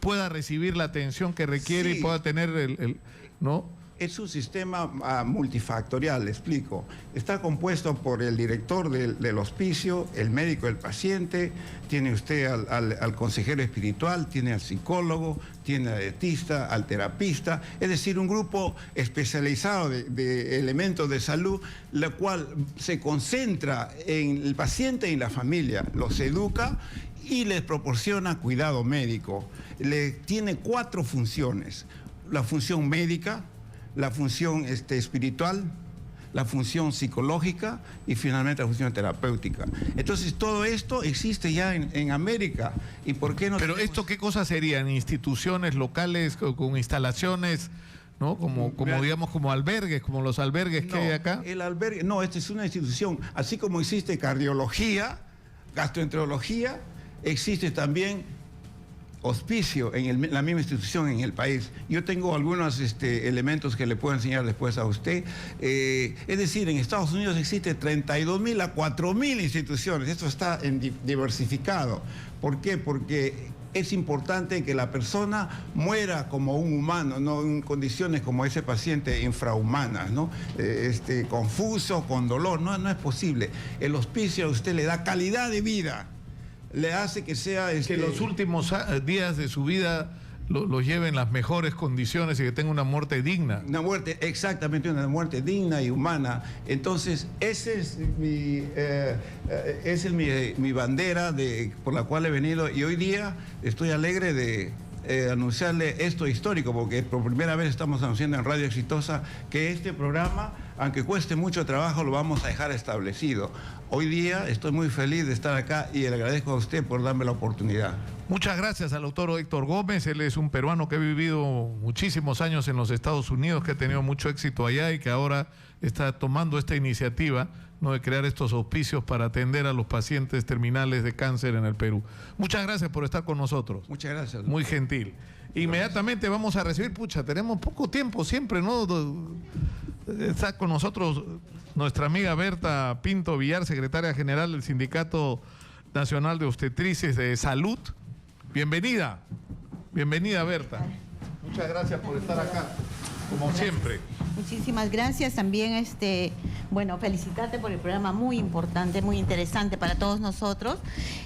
pueda recibir la atención que requiere y pueda tener ¿no? Es un sistema multifactorial, le explico. Está compuesto por el director del hospicio, el médico del paciente, tiene usted al consejero espiritual, tiene al psicólogo, tiene al dietista, al terapista, es decir, un grupo especializado de elementos de salud, la cual se concentra en el paciente y la familia, los educa y les proporciona cuidado médico. Tiene 4 funciones: la función médica, la función espiritual, la función psicológica y finalmente la función terapéutica. Entonces todo esto existe ya en América. ¿Y por qué no? Pero esto, ¿qué cosas serían? ¿Instituciones locales con instalaciones, ¿no? Como digamos, como albergues, como los albergues que hay acá? El albergue, no, esta es una institución. Así como existe cardiología, gastroenterología, existe también hospicio en la misma institución en el país. Yo tengo algunos elementos que le puedo enseñar después a usted. Es decir, en Estados Unidos existe 32.000 a 4.000 instituciones. Esto está diversificado. ¿Por qué? Porque es importante que la persona muera como un humano, no en condiciones como ese paciente infrahumanas, ¿no? Confuso, con dolor. No es posible. El hospicio a usted le da calidad de vida. Le hace que sea... que los últimos días de su vida los lleve en las mejores condiciones y que tenga una muerte digna. Una muerte, exactamente, una muerte digna y humana. Entonces, ese es mi bandera por la cual he venido, y hoy día estoy alegre de anunciarle esto histórico, porque por primera vez estamos anunciando en Radio Exitosa que este programa, aunque cueste mucho trabajo, lo vamos a dejar establecido. Hoy día estoy muy feliz de estar acá y le agradezco a usted por darme la oportunidad. Muchas gracias al doctor Héctor Gómez. Él es un peruano que ha vivido muchísimos años en los Estados Unidos, que ha tenido mucho éxito allá y que ahora está tomando esta iniciativa, ¿no?, de crear estos auspicios para atender a los pacientes terminales de cáncer en el Perú. Muchas gracias por estar con nosotros. Muchas gracias. Muy gentil. Inmediatamente vamos a recibir, tenemos poco tiempo siempre, ¿no? Está con nosotros nuestra amiga Berta Pinto Villar, secretaria general del Sindicato Nacional de Obstetrices de Salud. Bienvenida. Bienvenida, Berta. Muchas gracias por estar acá, como siempre. Muchísimas gracias. También Bueno, felicitarte por el programa muy importante, muy interesante para todos nosotros.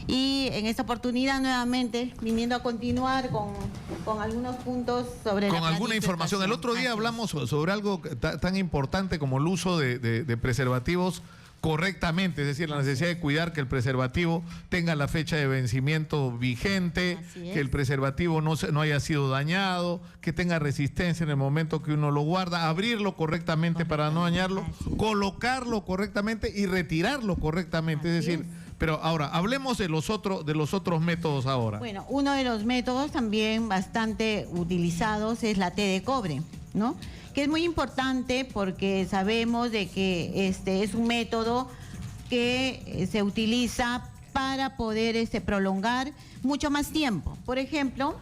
Y en esta oportunidad nuevamente viniendo a continuar con algunos puntos sobre... Con alguna información. El otro día hablamos sobre algo tan importante como el uso de preservativos correctamente, es decir, la necesidad de cuidar que el preservativo tenga la fecha de vencimiento vigente, que el preservativo no haya sido dañado, que tenga resistencia en el momento que uno lo guarda, abrirlo correctamente para no dañarlo, colocarlo correctamente y retirarlo correctamente, es decir, pero ahora hablemos de los otros métodos ahora. Bueno, uno de los métodos también bastante utilizados es la T de cobre, ¿no? Que es muy importante porque sabemos de que es un método que se utiliza para poder prolongar mucho más tiempo. Por ejemplo,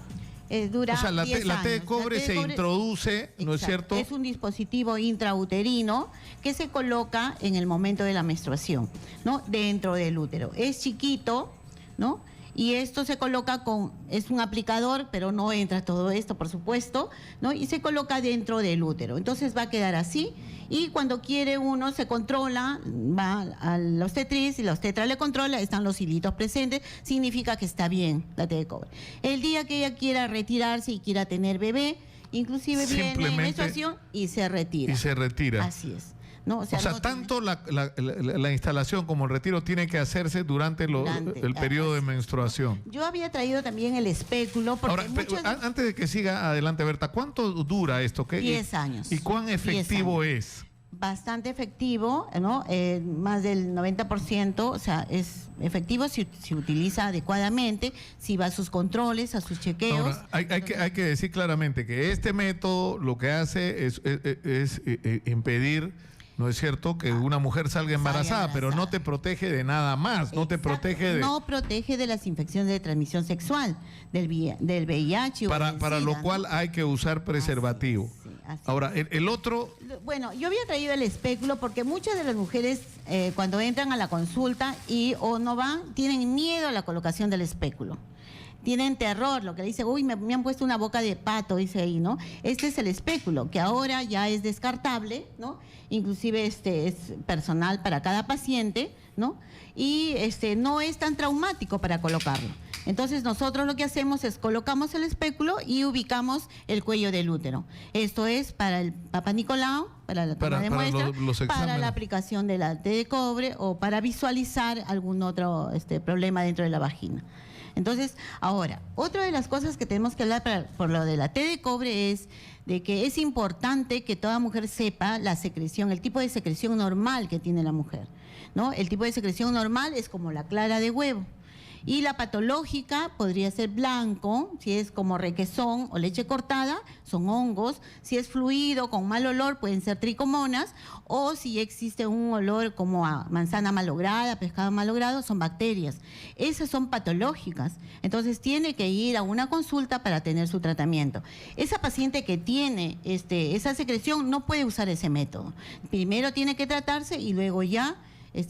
dura 10 años. La T de cobre se introduce, ¿no es cierto? Es un dispositivo intrauterino que se coloca en el momento de la menstruación, ¿no? Dentro del útero. Es chiquito, ¿no? Y esto se coloca es un aplicador, pero no entra todo esto, por supuesto, ¿no? Y se coloca dentro del útero. Entonces va a quedar así y cuando quiere uno se controla, va a la obstetriz y la obstetra le controla, están los hilitos presentes, significa que está bien la T de cobre. El día que ella quiera retirarse y quiera tener bebé, inclusive viene en menstruación y se retira. Y se retira. Así es. No, o sea, tanto la instalación como el retiro tiene que hacerse durante el periodo de menstruación. Yo había traído también el espéculo. Porque ahora, antes de que siga adelante, Berta, ¿cuánto dura esto? 10 años. ¿Y cuán efectivo es? Bastante efectivo, ¿no? Más del 90%, o sea, es efectivo si utiliza adecuadamente, si va a sus controles, a sus chequeos. Ahora, hay que decir claramente que este método lo que hace es impedir, ¿no es cierto?, que una mujer salga embarazada, pero no te protege de nada más, no te protege de... No protege de las infecciones de transmisión sexual, del VIH. Para lo cual hay que usar preservativo. Ahora, el otro... Bueno, yo había traído el espéculo porque muchas de las mujeres cuando entran a la consulta o no van, tienen miedo a la colocación del espéculo. Tienen terror, lo que le dice, uy, me han puesto una boca de pato, dice ahí, ¿no? Este es el espéculo, que ahora ya es descartable, ¿no? Inclusive es personal para cada paciente, ¿no? Y no es tan traumático para colocarlo. Entonces nosotros lo que hacemos es colocamos el espéculo y ubicamos el cuello del útero. Esto es para el Papa Nicolau, para la toma de muestra, para la aplicación de la T de cobre o para visualizar algún otro problema dentro de la vagina. Entonces, ahora, otra de las cosas que tenemos que hablar por lo de la T de cobre es de que es importante que toda mujer sepa la secreción, el tipo de secreción normal que tiene la mujer, ¿no? El tipo de secreción normal es como la clara de huevo. Y la patológica podría ser blanco, si es como requesón o leche cortada, son hongos. Si es fluido con mal olor, pueden ser tricomonas. O si existe un olor como a manzana malograda, pescado malogrado, son bacterias. Esas son patológicas. Entonces tiene que ir a una consulta para tener su tratamiento. Esa paciente que tiene esa secreción no puede usar ese método. Primero tiene que tratarse y luego ya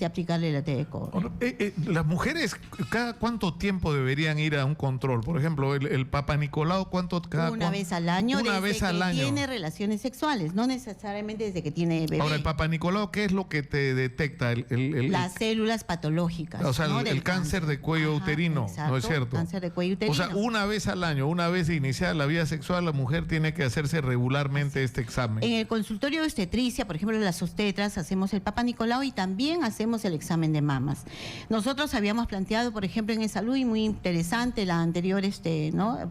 aplicarle la T de cobre. Las mujeres, ¿cada cuánto tiempo deberían ir a un control? Por ejemplo, el Papa Nicolau, una vez al año. Una vez al año. Tiene relaciones sexuales, no necesariamente desde que tiene bebé. Ahora, el Papa Nicolau, ¿qué es lo que te detecta? Las células patológicas. O sea, ¿no? el cáncer de cuello uterino, exacto, ¿no es cierto? Cáncer de cuello uterino. O sea, una vez al año, una vez de iniciada la vida sexual, la mujer tiene que hacerse regularmente este examen. En el consultorio de obstetricia, por ejemplo, las obstetras, hacemos el Papa Nicolau y también hacemos el examen de mamas. Nosotros habíamos planteado, por ejemplo, en Salud, y muy interesante la anterior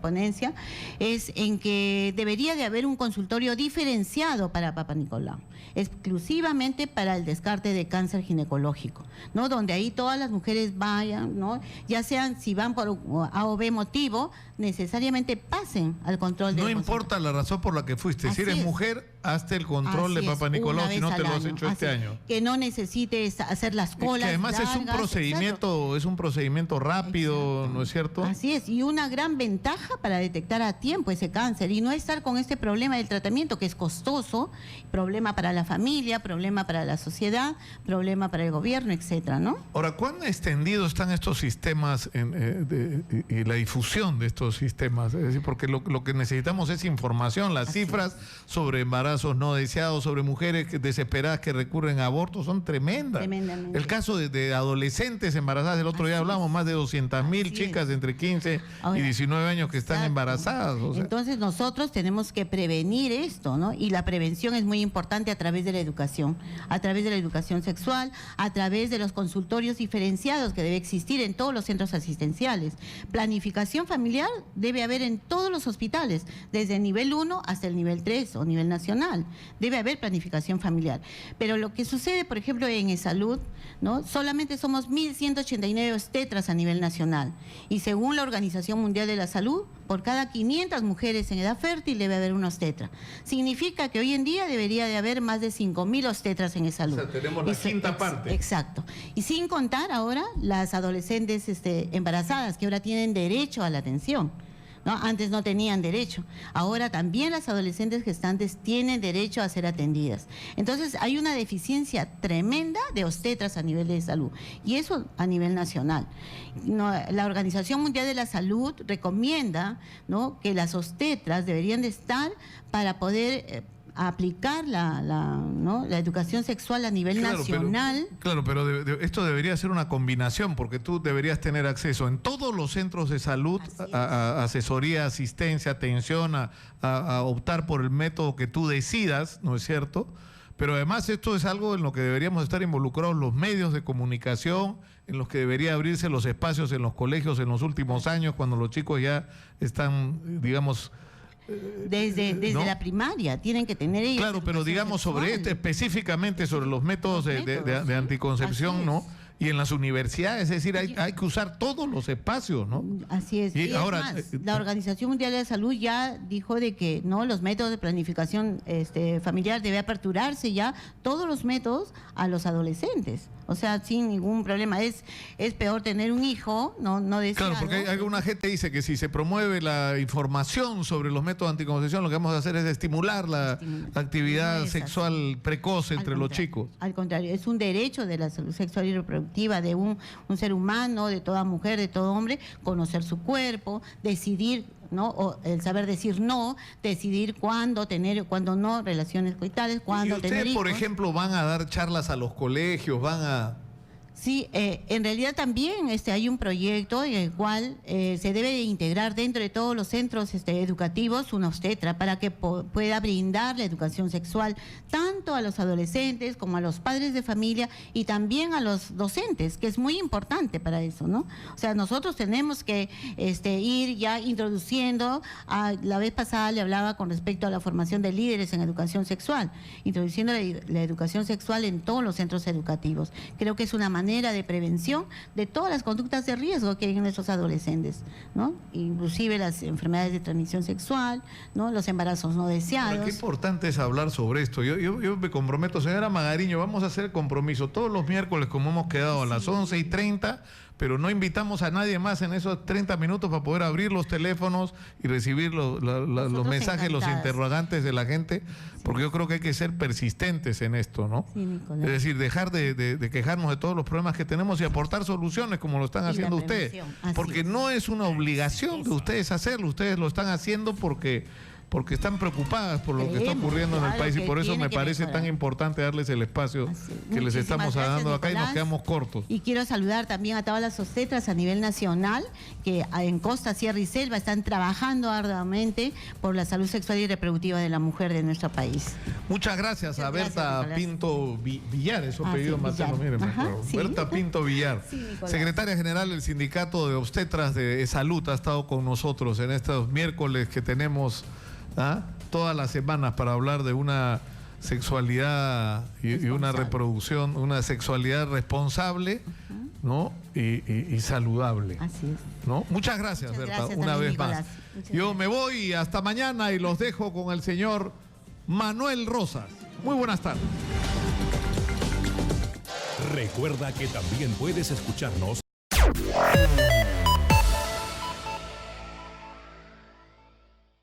ponencia, es en que debería de haber un consultorio diferenciado para Papa Nicolau, exclusivamente para el descarte de cáncer ginecológico, ¿no? Donde ahí todas las mujeres vayan, ¿no? Ya sean, si van por A o B motivo, necesariamente pasen al control. No importa la razón por la que fuiste, si eres mujer, hazte el control de Papa Nicolau si no te lo has hecho este año. Que no necesites hacer las colas que además largas, es un procedimiento rápido, exacto. ¿No es cierto? Así es, y una gran ventaja para detectar a tiempo ese cáncer y no estar con este problema del tratamiento que es costoso, problema para la familia, problema para la sociedad, problema para el gobierno, etcétera, ¿no? Ahora, ¿cuán extendidos están estos sistemas y la difusión de estos sistemas? Es decir, porque lo que necesitamos es información, las cifras sobre embarazo embarazos no deseados, sobre mujeres desesperadas que recurren a abortos, son tremendas. Tremendamente. El caso de adolescentes embarazadas, el otro día hablamos, más de 200.000 chicas entre 15 y 19 años que están embarazadas. O sea. Entonces nosotros tenemos que prevenir esto, ¿no? Y la prevención es muy importante a través de la educación sexual, a través de los consultorios diferenciados que debe existir en todos los centros asistenciales. Planificación familiar debe haber en todos los hospitales, desde el nivel 1 hasta el nivel 3 o nivel nacional. Debe haber planificación familiar. Pero lo que sucede, por ejemplo, en E-Salud, ¿no? Solamente somos 1.189 obstetras a nivel nacional. Y según la Organización Mundial de la Salud, por cada 500 mujeres en edad fértil debe haber una obstetra. Significa que hoy en día debería de haber más de 5.000 obstetras en E-Salud. O sea, tenemos la quinta parte. Exacto. Y sin contar ahora las adolescentes embarazadas que ahora tienen derecho a la atención, ¿no? Antes no tenían derecho. Ahora también las adolescentes gestantes tienen derecho a ser atendidas. Entonces hay una deficiencia tremenda de obstetras a nivel de salud, y eso a nivel nacional. No, la Organización Mundial de la Salud recomienda, ¿no?, que las obstetras deberían de estar para poder aplicar la educación sexual a nivel nacional. Pero esto debería ser una combinación, porque tú deberías tener acceso en todos los centros de salud a asesoría, asistencia, atención, a optar por el método que tú decidas, ¿no es cierto? Pero además esto es algo en lo que deberíamos estar involucrados los medios de comunicación, en los que debería abrirse los espacios en los colegios en los últimos años, cuando los chicos ya están, digamos... Desde ¿no? La primaria tienen que tener ellos. Claro, pero digamos sobre específicamente sobre los métodos de anticoncepción, ¿no? Y en las universidades, es decir, hay que usar todos los espacios, ¿no? Así es. Y ahora, más, la Organización Mundial de la Salud ya dijo de que no, los métodos de planificación familiar debe aperturarse ya todos los métodos a los adolescentes. O sea, sin ningún problema. Es peor tener un hijo no deseado. Claro, porque hay alguna gente dice que si se promueve la información sobre los métodos de anticoncepción, lo que vamos a hacer es estimular la actividad sexual precoz entre los chicos. Al contrario, es un derecho de la salud sexual y reproductiva de un ser humano, de toda mujer, de todo hombre, conocer su cuerpo, decidir, ¿no? O el saber decir no, decidir cuándo tener, cuándo no, relaciones coitales, cuándo tener hijos. ¿Y ustedes, por ejemplo, van a dar charlas a los colegios, van a...? Sí, en realidad también hay un proyecto en el cual se debe de integrar dentro de todos los centros educativos una obstetra para que pueda brindar la educación sexual tanto a los adolescentes como a los padres de familia y también a los docentes, que es muy importante para eso, ¿no? O sea, nosotros tenemos que ir ya introduciendo, la vez pasada le hablaba con respecto a la formación de líderes en educación sexual, introduciendo la educación sexual en todos los centros educativos. Creo que es una manera de prevención de todas las conductas de riesgo que hay en nuestros adolescentes, ¿no? Inclusive las enfermedades de transmisión sexual, ¿no? Los embarazos no deseados. Pero qué importante es hablar sobre esto. Yo me comprometo, señora Magariño, vamos a hacer el compromiso todos los miércoles, como hemos quedado, a las 11:30, pero no invitamos a nadie más en esos 30 minutos para poder abrir los teléfonos y recibir los mensajes, los interrogantes de la gente, porque yo creo que hay que ser persistentes en esto, ¿no? Sí, Nicolás. Es decir, dejar de quejarnos de todos los problemas que tenemos y aportar soluciones como lo están haciendo ustedes. Porque no es una obligación de ustedes hacerlo, ustedes lo están haciendo porque están preocupadas por lo que está ocurriendo en el país, y por eso me parece tan importante darles el espacio que les estamos dando acá, Nicolás, y nos quedamos cortos. Y quiero saludar también a todas las obstetras a nivel nacional que en Costa, Sierra y Selva están trabajando arduamente por la salud sexual y reproductiva de la mujer de nuestro país. Muchas gracias a Berta Pinto Villar, eso apellido materno, miren, Berta Pinto Villar, secretaria general del Sindicato de Obstetras de Salud, ha estado con nosotros en estos miércoles que tenemos todas las semanas para hablar de una sexualidad y una reproducción, una sexualidad responsable, ¿no? Y saludable. Así es. ¿No? Muchas gracias, Berta, una vez más. Yo me voy hasta mañana y los dejo con el señor Manuel Rosas. Muy buenas tardes. Recuerda que también puedes escucharnos